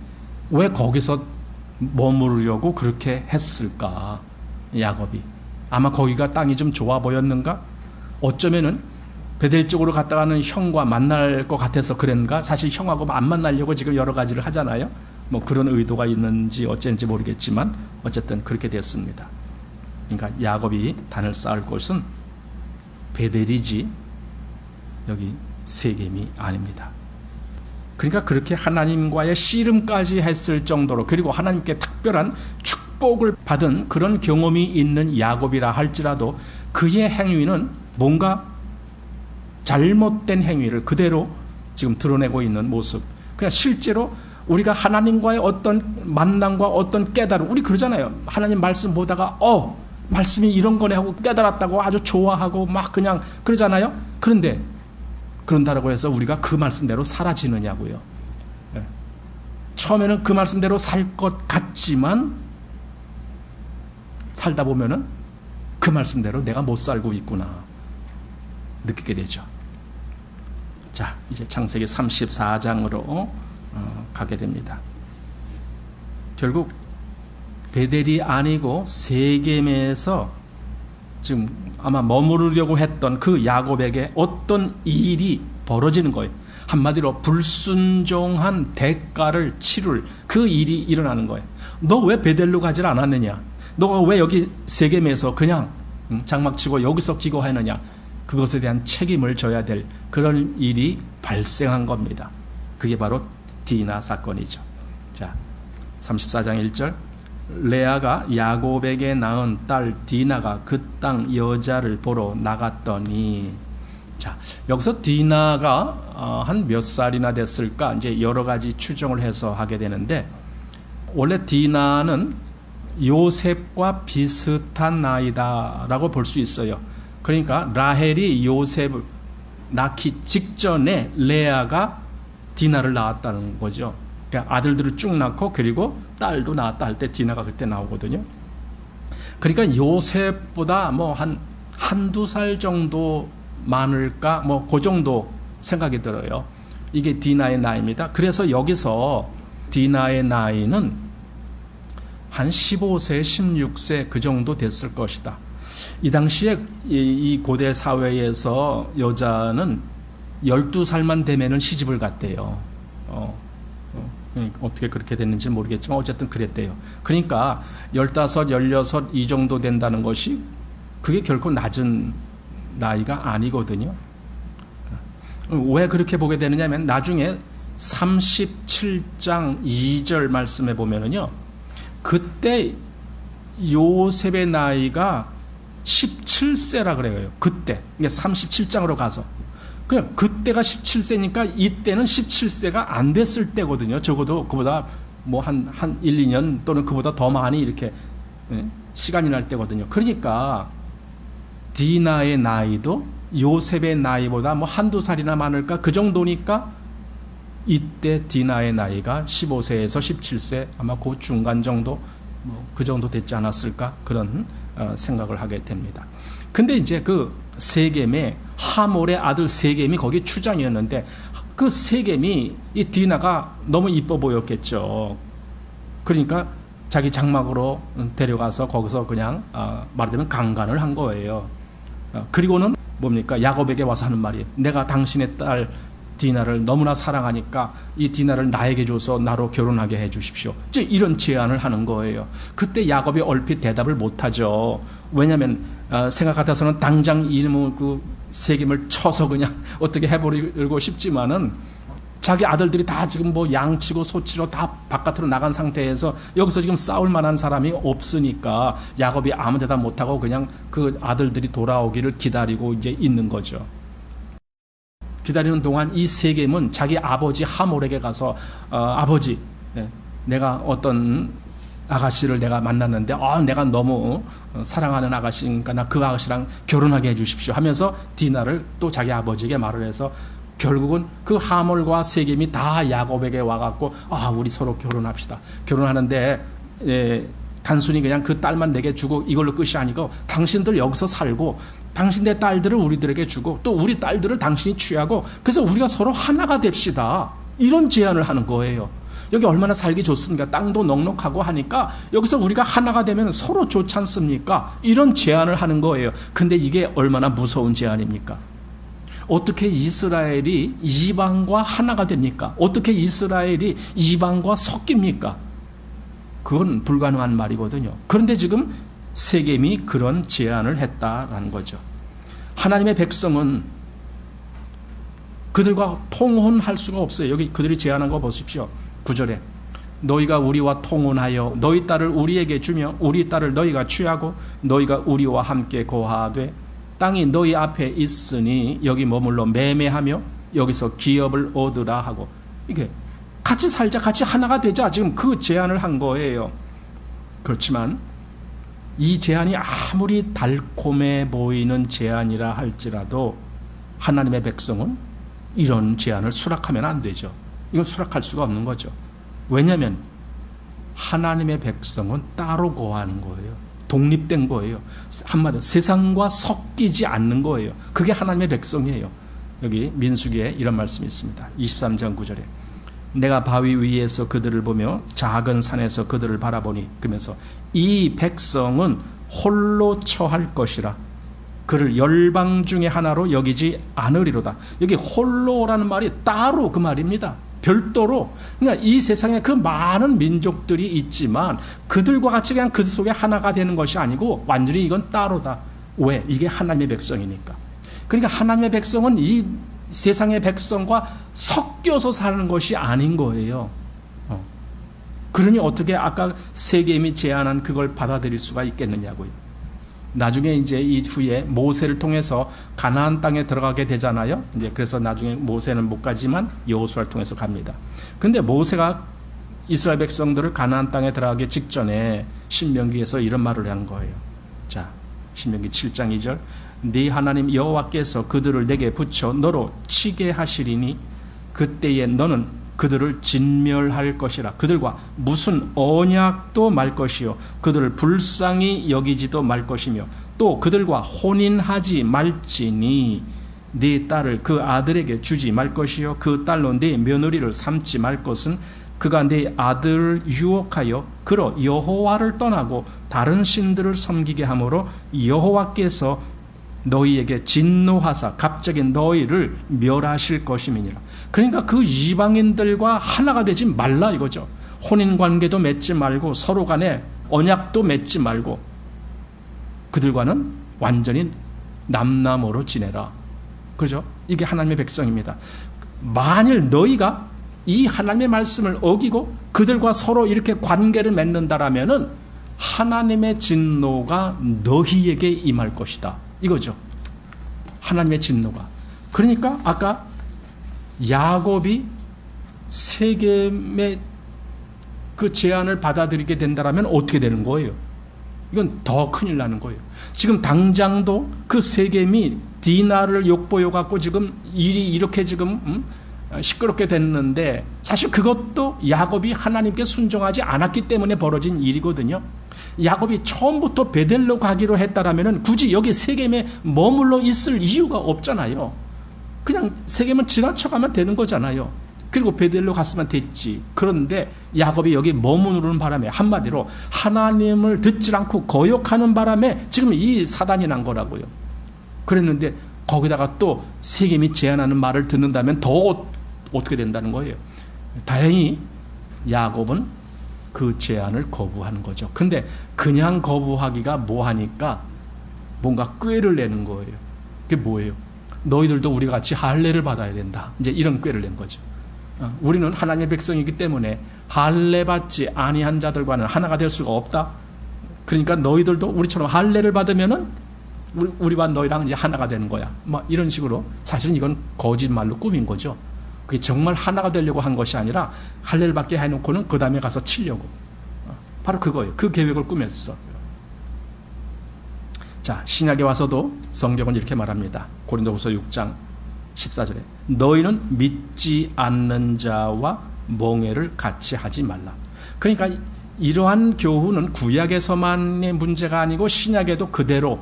왜 거기서 머무르려고 그렇게 했을까? 야곱이 아마 거기가 땅이 좀 좋아 보였는가? 어쩌면은 베델 쪽으로 갔다가는 형과 만날 것 같아서 그랬는가? 사실 형하고 안 만나려고 지금 여러 가지를 하잖아요. 뭐 그런 의도가 있는지 어쩐지 모르겠지만 어쨌든 그렇게 됐습니다. 그러니까 야곱이 단을 쌓을 곳은 베델이지 여기 세겜이 아닙니다. 그러니까 그렇게 하나님과의 씨름까지 했을 정도로 그리고 하나님께 특별한 축복을 받은 그런 경험이 있는 야곱이라 할지라도 그의 행위는 뭔가 잘못된 행위를 그대로 지금 드러내고 있는 모습. 그냥 실제로 우리가 하나님과의 어떤 만남과 어떤 깨달음, 우리 그러잖아요. 하나님 말씀 보다가 말씀이 이런 거네 하고 깨달았다고 아주 좋아하고 막 그냥 그러잖아요. 그런데 그런다고 해서 우리가 그 말씀대로 살아지느냐고요. 처음에는 그 말씀대로 살 것 같지만 살다 보면은 그 말씀대로 내가 못 살고 있구나 느끼게 되죠. 자, 이제 창세기 34장으로 가게 됩니다. 결국 베델이 아니고 세겜에서 지금 아마 머무르려고 했던 그 야곱에게 어떤 일이 벌어지는 거예요. 한마디로 불순종한 대가를 치룰 그 일이 일어나는 거예요. 너 왜 베델로 가질 않았느냐? 너가 왜 여기 세겜에서 그냥 장막치고 여기서 기거하느냐? 그것에 대한 책임을 져야 될 그런 일이 발생한 겁니다. 그게 바로 디나 사건이죠. 자, 34장 1절 레아가 야곱에게 낳은 딸 디나가 그 땅 여자를 보러 나갔더니 자, 여기서 디나가 한 몇 살이나 됐을까? 이제 여러 가지 추정을 해서 하게 되는데 원래 디나는 요셉과 비슷한 나이다라고 볼 수 있어요. 그러니까 라헬이 요셉을 낳기 직전에 레아가 디나를 낳았다는 거죠. 그러니까 아들들을 쭉 낳고 그리고 딸도 낳았다 할 때 디나가 그때 나오거든요. 그러니까 요셉보다 뭐 한두 살 정도 많을까? 뭐 그 정도 생각이 들어요. 이게 디나의 나이입니다. 그래서 여기서 디나의 나이는 한 15세, 16세 그 정도 됐을 것이다. 이 당시에 이 고대 사회에서 여자는 12살만 되면은 시집을 갔대요. 어떻게 그렇게 됐는지 모르겠지만 어쨌든 그랬대요. 그러니까 15, 16 이 정도 된다는 것이 그게 결코 낮은 나이가 아니거든요. 왜 그렇게 보게 되느냐면 나중에 37장 2절 말씀에 보면은요. 그때 요셉의 나이가 17세라 그래요. 그때. 그러니까 37장으로 가서. 그냥 그때가 17세니까 이때는 17세가 안 됐을 때거든요. 적어도 그보다 뭐 한 1, 2년 또는 그보다 더 많이 이렇게 시간이 날 때거든요. 그러니까 디나의 나이도 요셉의 나이보다 뭐 한두 살이나 많을까? 그 정도니까 이때 디나의 나이가 15세에서 17세 아마 그 중간 정도 뭐 그 정도 됐지 않았을까? 그런 생각을 하게 됩니다. 근데 이제 그 세겜의 하몰의 아들 세겜이 거기 추장이었는데 그 세겜이 이 디나가 너무 이뻐 보였겠죠. 그러니까 자기 장막으로 데려가서 거기서 그냥 말하자면 강간을 한 거예요. 그리고는 뭡니까? 야곱에게 와서 하는 말이 내가 당신의 딸 디나를 너무나 사랑하니까 이 디나를 나에게 줘서 나로 결혼하게 해 주십시오. 이제 이런 제안을 하는 거예요. 그때 야곱이 얼핏 대답을 못하죠. 왜냐하면 생각 같아서는 당장 이놈의 그 세겜을 쳐서 그냥 어떻게 해버리고 싶지만은 자기 아들들이 다 지금 뭐 양치고 소치로 다 바깥으로 나간 상태에서 여기서 지금 싸울 만한 사람이 없으니까 야곱이 아무 대답 못하고 그냥 그 아들들이 돌아오기를 기다리고 이제 있는 거죠. 기다리는 동안 이 세겜은 자기 아버지 하몰에게 가서 아버지 내가 어떤 아가씨를 내가 만났는데 내가 너무 사랑하는 아가씨니까 나 그 아가씨랑 결혼하게 해주십시오 하면서 디나를 또 자기 아버지에게 말을 해서 결국은 그 하몰과 세겜이 다 야곱에게 와갖고 우리 서로 결혼합시다. 결혼하는데 단순히 그냥 그 딸만 내게 주고 이걸로 끝이 아니고 당신들 여기서 살고 당신의 딸들을 우리들에게 주고 또 우리 딸들을 당신이 취하고 그래서 우리가 서로 하나가 됩시다. 이런 제안을 하는 거예요. 여기 얼마나 살기 좋습니까? 땅도 넉넉하고 하니까 여기서 우리가 하나가 되면 서로 좋지 않습니까? 이런 제안을 하는 거예요. 근데 이게 얼마나 무서운 제안입니까? 어떻게 이스라엘이 이방과 하나가 됩니까? 어떻게 이스라엘이 이방과 섞입니까? 그건 불가능한 말이거든요. 그런데 지금 세겜이 그런 제안을 했다라는 거죠. 하나님의 백성은 그들과 통혼할 수가 없어요. 여기 그들이 제안한 거 보십시오. 9절에 너희가 우리와 통혼하여 너희 딸을 우리에게 주며 우리 딸을 너희가 취하고 너희가 우리와 함께 거하되 땅이 너희 앞에 있으니 여기 머물러 매매하며 여기서 기업을 얻으라 하고 이게 같이 살자 같이 하나가 되자 지금 그 제안을 한 거예요. 그렇지만 이 제안이 아무리 달콤해 보이는 제안이라 할지라도 하나님의 백성은 이런 제안을 수락하면 안 되죠. 이건 수락할 수가 없는 거죠. 왜냐하면 하나님의 백성은 따로 거하는 거예요. 독립된 거예요. 한마디로 세상과 섞이지 않는 거예요. 그게 하나님의 백성이에요. 여기 민수기에 이런 말씀이 있습니다. 23장 9절에 내가 바위 위에서 그들을 보며 작은 산에서 그들을 바라보니 그러면서 이 백성은 홀로 처할 것이라 그를 열방 중에 하나로 여기지 않으리로다. 여기 홀로라는 말이 따로 그 말입니다. 별도로. 그러니까 이 세상에 그 많은 민족들이 있지만 그들과 같이 그냥 그 속에 하나가 되는 것이 아니고 완전히 이건 따로다. 왜? 이게 하나님의 백성이니까. 그러니까 하나님의 백성은 이 세상의 백성과 섞여서 사는 것이 아닌 거예요. 그러니 어떻게 아까 세겜이 제안한 그걸 받아들일 수가 있겠느냐고요. 나중에 이제 이후에 모세를 통해서 가나안 땅에 들어가게 되잖아요. 이제 그래서 나중에 모세는 못 가지만 여호수아를 통해서 갑니다. 근데 모세가 이스라엘 백성들을 가나안 땅에 들어가기 직전에 신명기에서 이런 말을 하는 거예요. 자, 신명기 7장 2절. 네 하나님 여호와께서 그들을 내게 붙여 너로 치게 하시리니 그때에 너는 그들을 진멸할 것이라. 그들과 무슨 언약도 말 것이요 그들을 불쌍히 여기지도 말 것이며 또 그들과 혼인하지 말지니 네 딸을 그 아들에게 주지 말 것이요 그 딸로 네 며느리를 삼지 말 것은 그가 네 아들을 유혹하여 그로 여호와를 떠나고 다른 신들을 섬기게 하므로 여호와께서 너희에게 진노하사 갑자기 너희를 멸하실 것임이니라. 그러니까 그 이방인들과 하나가 되지 말라 이거죠. 혼인관계도 맺지 말고 서로 간에 언약도 맺지 말고 그들과는 완전히 남남으로 지내라. 그죠? 이게 하나님의 백성입니다. 만일 너희가 이 하나님의 말씀을 어기고 그들과 서로 이렇게 관계를 맺는다라면은 하나님의 진노가 너희에게 임할 것이다. 이거죠. 하나님의 진노가. 그러니까 아까 야곱이 세겜의 그 제안을 받아들이게 된다라면 어떻게 되는 거예요? 이건 더 큰일 나는 거예요. 지금 당장도 그 세겜이 디나를 욕보여 갖고 지금 일이 이렇게 지금 시끄럽게 됐는데 사실 그것도 야곱이 하나님께 순종하지 않았기 때문에 벌어진 일이거든요. 야곱이 처음부터 베델로 가기로 했다라면은 굳이 여기 세겜에 머물러 있을 이유가 없잖아요. 그냥 세겜은 지나쳐가면 되는 거잖아요. 그리고 베델로 갔으면 됐지. 그런데 야곱이 여기 머무르는 바람에 한마디로 하나님을 듣지 않고 거역하는 바람에 지금 이 사단이 난 거라고요. 그랬는데 거기다가 또 세겜이 제안하는 말을 듣는다면 더 어떻게 된다는 거예요. 다행히 야곱은 그 제안을 거부하는 거죠. 근데 그냥 거부하기가 뭐하니까 뭔가 꾀를 내는 거예요. 그게 뭐예요? 너희들도 우리 같이 할례를 받아야 된다. 이제 이런 꾀를 낸 거죠. 우리는 하나님의 백성이기 때문에 할례 받지 아니한 자들과는 하나가 될 수가 없다. 그러니까 너희들도 우리처럼 할례를 받으면은 우리와 너희랑 이제 하나가 되는 거야. 막 이런 식으로 사실은 이건 거짓말로 꾸민 거죠. 그게 정말 하나가 되려고 한 것이 아니라 할례를 받게 해놓고는 그 다음에 가서 치려고. 바로 그거예요. 그 계획을 꾸몄어. 자, 신약에 와서도 성경은 이렇게 말합니다. 고린도후서 6장 14절에 너희는 믿지 않는 자와 몽해를 같이 하지 말라. 그러니까 이러한 교훈은 구약에서만의 문제가 아니고 신약에도 그대로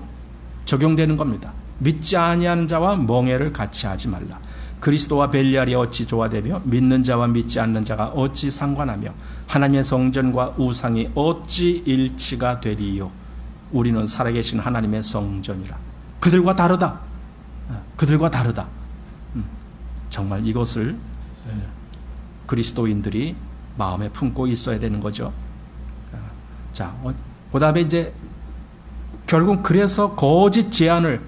적용되는 겁니다. 믿지 아니하는 자와 몽해를 같이 하지 말라. 그리스도와 벨리알이 어찌 조화되며 믿는 자와 믿지 않는 자가 어찌 상관하며 하나님의 성전과 우상이 어찌 일치가 되리요. 우리는 살아계신 하나님의 성전이라. 그들과 다르다. 그들과 다르다. 정말 이것을 그리스도인들이 마음에 품고 있어야 되는 거죠. 자, 그 다음에 이제 결국 그래서 거짓 제안을,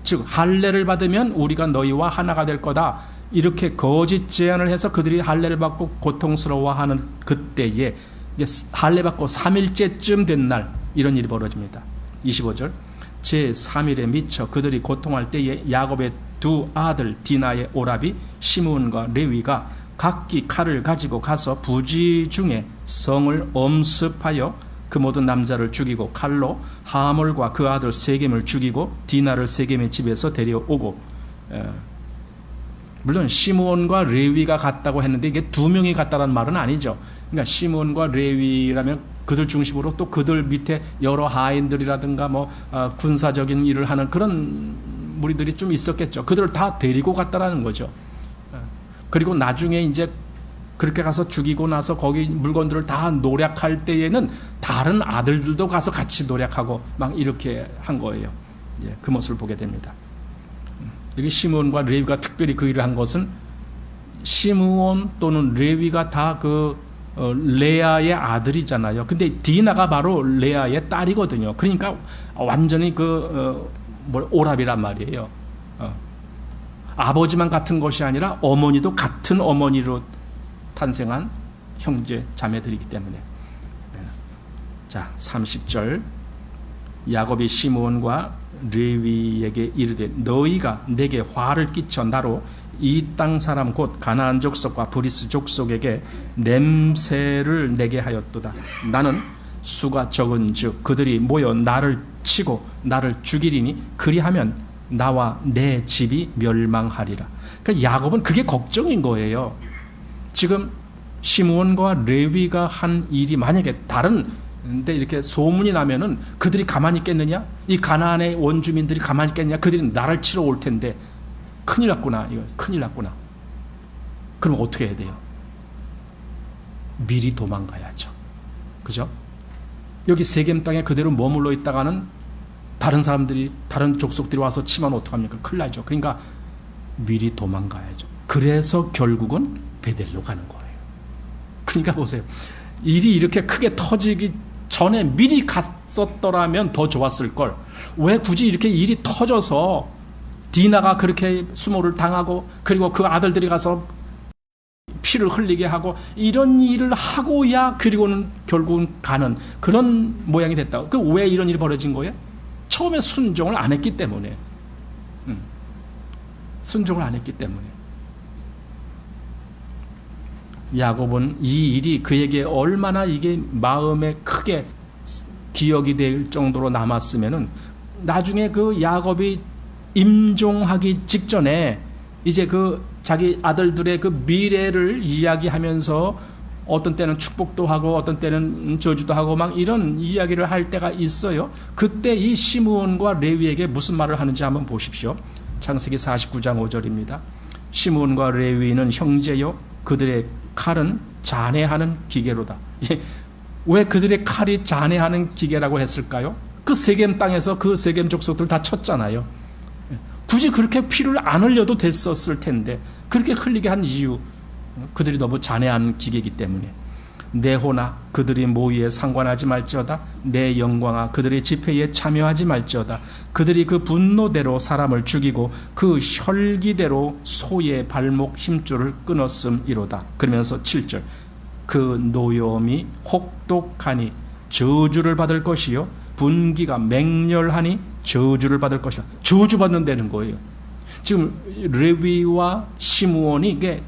즉 할례를 받으면 우리가 너희와 하나가 될 거다, 이렇게 거짓 제안을 해서 그들이 할례를 받고 고통스러워하는 그때에 할례 받고 3일째쯤 된 날 이런 일이 벌어집니다. 25절 제3일에 미쳐 그들이 고통할 때에 야곱의 두 아들 디나의 오라비 시므온과 레위가 각기 칼을 가지고 가서 부지 중에 성을 엄습하여 그 모든 남자를 죽이고 칼로 하몰과 그 아들 세겜을 죽이고 디나를 세겜의 집에서 데려오고, 물론 시므온과 레위가 갔다고 했는데 이게 두 명이 갔다는 말은 아니죠. 그러니까 시므온과 레위라면 그들 중심으로 또 그들 밑에 여러 하인들이라든가 뭐 군사적인 일을 하는 그런 무리들이 좀 있었겠죠. 그들을 다 데리고 갔다라는 거죠. 그리고 나중에 이제 그렇게 가서 죽이고 나서 거기 물건들을 다 노략할 때에는 다른 아들들도 가서 같이 노략하고 막 이렇게 한 거예요. 이제 그 모습을 보게 됩니다. 여기 시므온과 레위가 특별히 그 일을 한 것은 시므온 또는 레위가 다 그 레아의 아들이잖아요. 근데 디나가 바로 레아의 딸이거든요. 그러니까 완전히 오랍이란 말이에요. 아버지만 같은 것이 아니라 어머니도 같은 어머니로 탄생한 형제 자매들이기 때문에. 자, 30절 야곱이 시므온과 레위에게 이르되 너희가 내게 화를 끼쳐 나로 이 땅 사람 곧 가나안 족속과 브리스 족속에게 냄새를 내게 하였도다. 나는 수가 적은즉 그들이 모여 나를 치고 나를 죽이리니 그리하면 나와 내 집이 멸망하리라. 그러니까 야곱은 그게 걱정인 거예요. 지금 시므온과 레위가 한 일이 만약에 다른데 이렇게 소문이 나면은 그들이 가만히 있겠느냐? 이 가나안의 원주민들이 가만히 있겠느냐? 그들이 나를 치러 올 텐데 큰일 났구나. 이거 큰일 났구나. 그럼 어떻게 해야 돼요? 미리 도망가야죠. 그죠? 여기 세겜 땅에 그대로 머물러 있다가는 다른 사람들이, 다른 족속들이 와서 치면 어떡합니까? 큰일 나죠. 그러니까 미리 도망가야죠. 그래서 결국은 베델로 가는 거예요. 그러니까 보세요. 일이 이렇게 크게 터지기 전에 미리 갔었더라면 더 좋았을 걸. 왜 굳이 이렇게 일이 터져서 디나가 그렇게 수모를 당하고, 그리고 그 아들들이 가서 피를 흘리게 하고, 이런 일을 하고야 그리고는 결국은 가는 그런 모양이 됐다고. 그 왜 이런 일이 벌어진 거예요? 처음에 순종을 안 했기 때문에. 순종을 안 했기 때문에. 야곱은 이 일이 그에게 얼마나 이게 마음에 크게 기억이 될 정도로 남았으면은 나중에 그 야곱이 임종하기 직전에 이제 그 자기 아들들의 그 미래를 이야기하면서 어떤 때는 축복도 하고 어떤 때는 저주도 하고 막 이런 이야기를 할 때가 있어요. 그때 이 시므온과 레위에게 무슨 말을 하는지 한번 보십시오. 창세기 49장 5절입니다. 시므온과 레위는 형제요, 그들의 칼은 잔해하는 기계로다. 왜 그들의 칼이 잔해하는 기계라고 했을까요? 그 세겜 땅에서 그 세겜 족속들 다 쳤잖아요. 굳이 그렇게 피를 안 흘려도 됐었을 텐데 그렇게 흘리게 한 이유, 그들이 너무 잔해한 기계이기 때문에. 내 호나 그들이 모의에 상관하지 말지어다. 내 영광아 그들의 집회에 참여하지 말지어다. 그들이 그 분노대로 사람을 죽이고 그 혈기대로 소의 발목 힘줄을 끊었음이로다. 그러면서 7절, 그 노염이 혹독하니 저주를 받을 것이요 분기가 맹렬하니 저주를 받을 것이다. 저주받는다는 거예요. 지금 레위와 시므온이 이게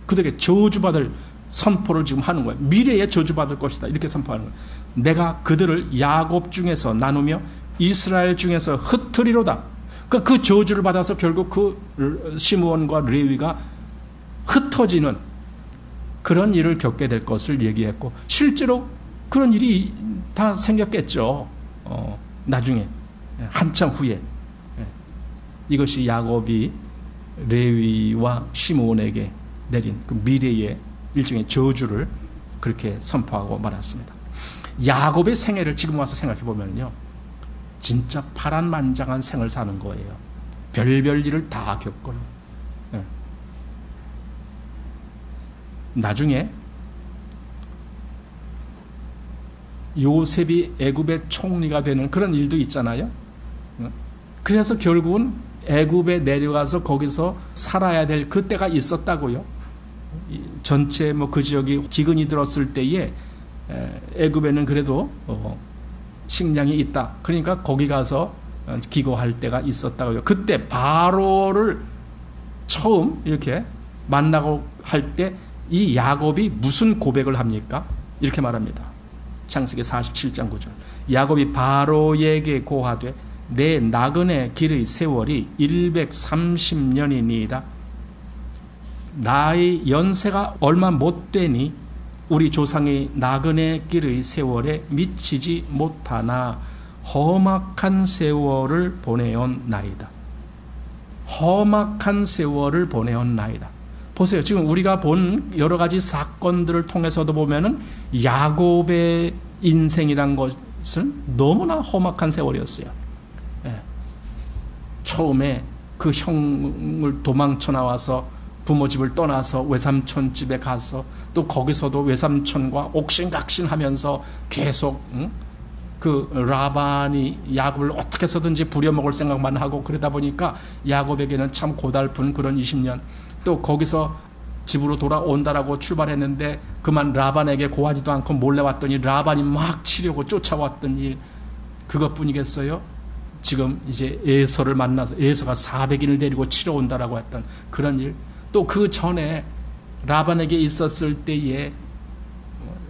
그들에게 저주받을 선포를 지금 하는 거예요. 미래에 저주받을 것이다. 이렇게 선포하는 거예요. 내가 그들을 야곱 중에서 나누며 이스라엘 중에서 흩으리로다. 그 저주를 받아서 결국 그 시므온과 레위가 흩어지는 그런 일을 겪게 될 것을 얘기했고, 실제로 그런 일이 다 생겼겠죠. 나중에 한참 후에 이것이 야곱이 레위와 시므온에게 내린 그 미래의 일종의 저주를 그렇게 선포하고 말았습니다. 야곱의 생애를 지금 와서 생각해 보면요, 진짜 파란만장한 생을 사는 거예요. 별별 일을 다 겪어요. 나중에 요셉이 애굽의 총리가 되는 그런 일도 있잖아요. 그래서 결국은 애굽에 내려가서 거기서 살아야 될 그때가 있었다고요. 전체 그 지역이 기근이 들었을 때에 애굽에는 그래도 식량이 있다. 그러니까 거기 가서 기거할 때가 있었다고요. 그때 바로를 처음 이렇게 만나고 할 때 이 야곱이 무슨 고백을 합니까? 이렇게 말합니다. 창세기 47장 9절. 야곱이 바로에게 고하되 내 나그네 길의 세월이 130년이니이다. 나의 연세가 얼마 못 되니 우리 조상의 나그네 길의 세월에 미치지 못하나 험악한 세월을 보내온 나이다. 험악한 세월을 보내온 나이다. 보세요. 지금 우리가 본 여러 가지 사건들을 통해서도 보면은 야곱의 인생이란 것은 너무나 험악한 세월이었어요. 처음에 그 형을 도망쳐 나와서 부모 집을 떠나서 외삼촌 집에 가서 또 거기서도 외삼촌과 옥신각신하면서 계속 그 라반이 야곱을 어떻게 해서든지 부려먹을 생각만 하고 그러다 보니까 야곱에게는 참 고달픈 그런 20년, 또 거기서 집으로 돌아온다라고 출발했는데 그만 라반에게 고하지도 않고 몰래 왔더니 라반이 막 치려고 쫓아왔던 일, 그것뿐이겠어요? 지금 이제 에서를 만나서 에서가 400인을 데리고 치러 온다라고 했던 그런 일, 또 그 전에 라반에게 있었을 때에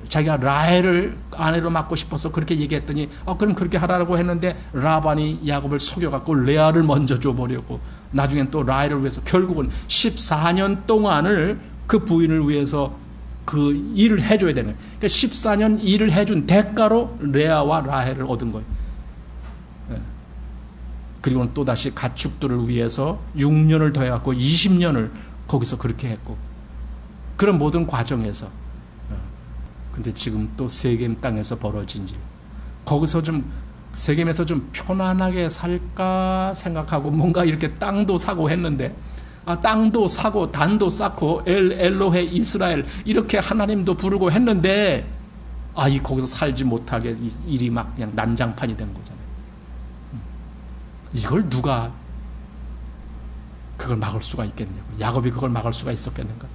자기가 라헬을 아내로 맡고 싶어서 그렇게 얘기했더니 그럼 그렇게 하라고 했는데 라반이 야곱을 속여갖고 레아를 먼저 줘버리고 나중엔 또 라헬을 위해서 결국은 14년 동안을 그 부인을 위해서 그 일을 해줘야 되는, 그러니까 14년 일을 해준 대가로 레아와 라헬을 얻은 거예요. 그리고는 또다시 가축들을 위해서 6년을 더해갖고 20년을 거기서 그렇게 했고, 그런 모든 과정에서. 근데 지금 또 세겜 땅에서 벌어진 일, 거기서 좀 세겜에서 좀 편안하게 살까 생각하고 뭔가 이렇게 땅도 사고 했는데, 땅도 사고 단도 쌓고 엘로헤 이스라엘 이렇게 하나님도 부르고 했는데, 거기서 살지 못하게 일이 막 그냥 난장판이 된 거잖아요. 이걸 누가 그걸 막을 수가 있겠냐고. 야곱이 그걸 막을 수가 있었겠는가?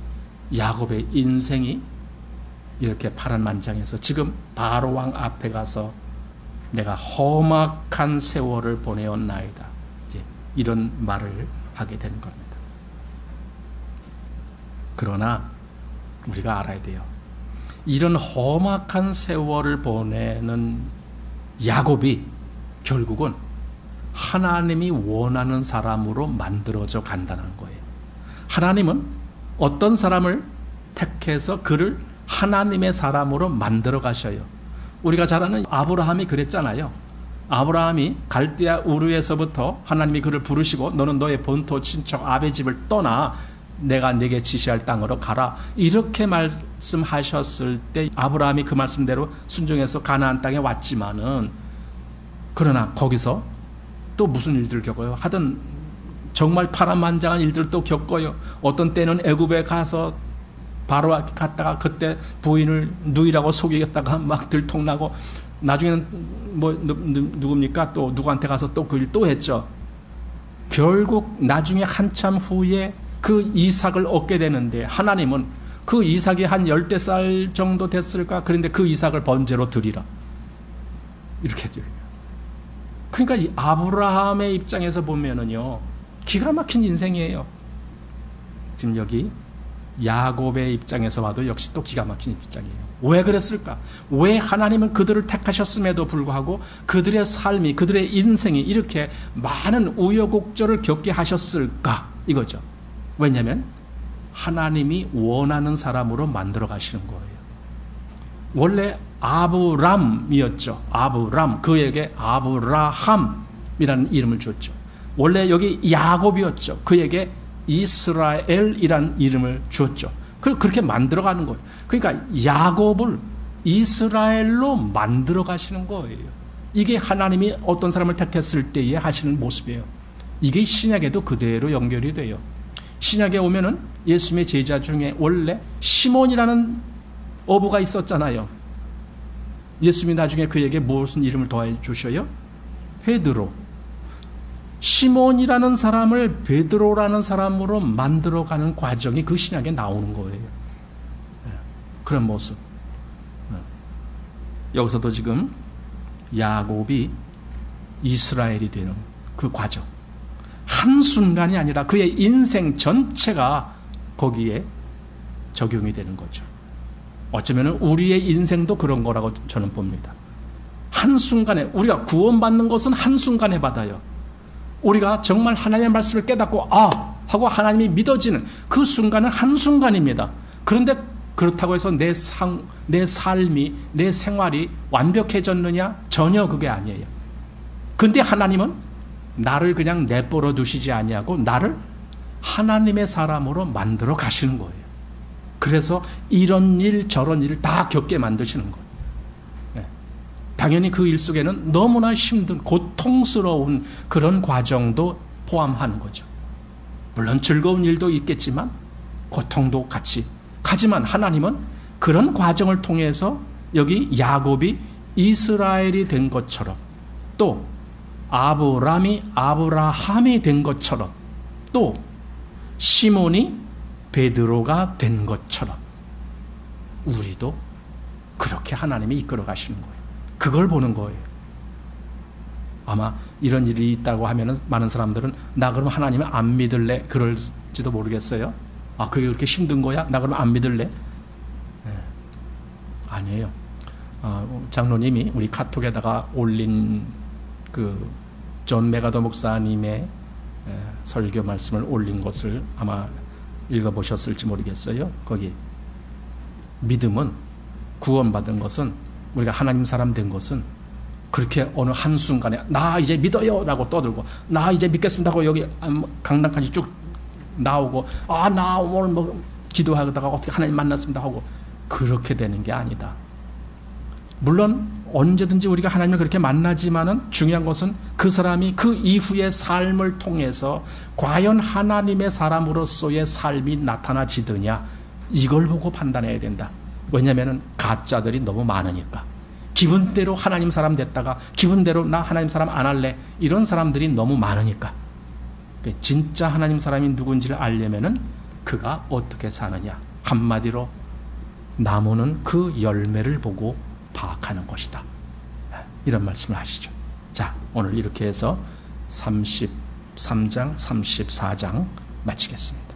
야곱의 인생이 이렇게 파란만장해서 지금 바로 왕 앞에 가서 내가 험악한 세월을 보내었나이다, 이제 이런 말을 하게 되는 겁니다. 그러나 우리가 알아야 돼요. 이런 험악한 세월을 보내는 야곱이 결국은 하나님이 원하는 사람으로 만들어져 간다는 거예요. 하나님은 어떤 사람을 택해서 그를 하나님의 사람으로 만들어 가셔요. 우리가 잘 아는 아브라함이 그랬잖아요. 아브라함이 갈대아 우르에서부터 하나님이 그를 부르시고 너는 너의 본토 친척 아베 집을 떠나 내가 네게 지시할 땅으로 가라, 이렇게 말씀하셨을 때 아브라함이 그 말씀대로 순종해서 가나안 땅에 왔지만은, 그러나 거기서 또 무슨 일들을 겪어요? 하여튼 정말 파란만장한 일들도 겪어요. 어떤 때는 애굽에 가서 바로 갔다가 그때 부인을 누이라고 속이겠다가 막 들통나고, 나중에는 누굽니까? 또 누구한테 가서 또 그 일 또 했죠. 결국 나중에 한참 후에 그 이삭을 얻게 되는데, 하나님은 그 이삭이 한 10살 정도 됐을까? 그런데 그 이삭을 번제로 드리라, 이렇게 드려요. 그러니까 이 아브라함의 입장에서 보면은요, 기가 막힌 인생이에요. 지금 여기 야곱의 입장에서 봐도 역시 또 기가 막힌 입장이에요. 왜 그랬을까? 왜 하나님은 그들을 택하셨음에도 불구하고 그들의 삶이, 그들의 인생이 이렇게 많은 우여곡절을 겪게 하셨을까? 이거죠. 왜냐하면 하나님이 원하는 사람으로 만들어 가시는 거예요. 원래 아브람이었죠. 아브람, 그에게 아브라함이라는 이름을 줬죠. 원래 여기 야곱이었죠. 그에게 이스라엘이라는 이름을 주었죠. 그렇게 만들어가는 거예요. 그러니까 야곱을 이스라엘로 만들어 가시는 거예요. 이게 하나님이 어떤 사람을 택했을 때에 하시는 모습이에요. 이게 신약에도 그대로 연결이 돼요. 신약에 오면은 예수님의 제자 중에 원래 시몬이라는 어부가 있었잖아요. 예수님이 나중에 그에게 무슨 이름을 더해 주셔요? 베드로. 시몬이라는 사람을 베드로라는 사람으로 만들어가는 과정이 그 신약에 나오는 거예요. 그런 모습. 여기서도 지금 야곱이 이스라엘이 되는 그 과정, 한순간이 아니라 그의 인생 전체가 거기에 적용이 되는 거죠. 어쩌면 우리의 인생도 그런 거라고 저는 봅니다. 한순간에, 우리가 구원받는 것은 한순간에 받아요. 우리가 정말 하나님의 말씀을 깨닫고 하고 하나님이 믿어지는 그 순간은 한순간입니다. 그런데 그렇다고 해서 내 삶이, 내 생활이 완벽해졌느냐? 전혀 그게 아니에요. 근데 하나님은 나를 그냥 내버려 두시지 아니하고 나를 하나님의 사람으로 만들어 가시는 거예요. 그래서 이런 일 저런 일을 다 겪게 만드시는 거예요. 당연히 그 일 속에는 너무나 힘든 고통스러운 그런 과정도 포함하는 거죠. 물론 즐거운 일도 있겠지만 고통도 같이. 하지만 하나님은 그런 과정을 통해서 여기 야곱이 이스라엘이 된 것처럼, 또 아브람이 아브라함이 된 것처럼, 또 시몬이 베드로가 된 것처럼 우리도 그렇게 하나님이 이끌어 가시는 거예요. 그걸 보는 거예요. 아마 이런 일이 있다고 하면은 많은 사람들은 나 그럼 하나님을 안 믿을래? 그럴지도 모르겠어요. 그게 그렇게 힘든 거야? 나 그럼 안 믿을래? 네. 아니에요. 장로님이 우리 카톡에다가 올린 그 존 메가더 목사님의 설교 말씀을 올린 것을 아마 읽어보셨을지 모르겠어요. 거기 믿음은, 구원받은 것은, 우리가 하나님 사람 된 것은 그렇게 어느 한순간에 나 이제 믿어요 라고 떠들고 나 이제 믿겠습니다 하고 여기 강당까지 쭉 나오고 나 오늘 뭐 기도하다가 어떻게 하나님 만났습니다 하고 그렇게 되는 게 아니다. 물론 언제든지 우리가 하나님을 그렇게 만나지만은 중요한 것은 그 사람이 그 이후의 삶을 통해서 과연 하나님의 사람으로서의 삶이 나타나지느냐 이걸 보고 판단해야 된다. 왜냐하면 가짜들이 너무 많으니까. 기분대로 하나님 사람 됐다가 기분대로 나 하나님 사람 안 할래 이런 사람들이 너무 많으니까. 진짜 하나님 사람이 누군지를 알려면은 그가 어떻게 사느냐 한마디로 나무는 그 열매를 보고 파악하는 것이다. 이런 말씀을 하시죠. 자, 오늘 이렇게 해서 33장, 34장 마치겠습니다.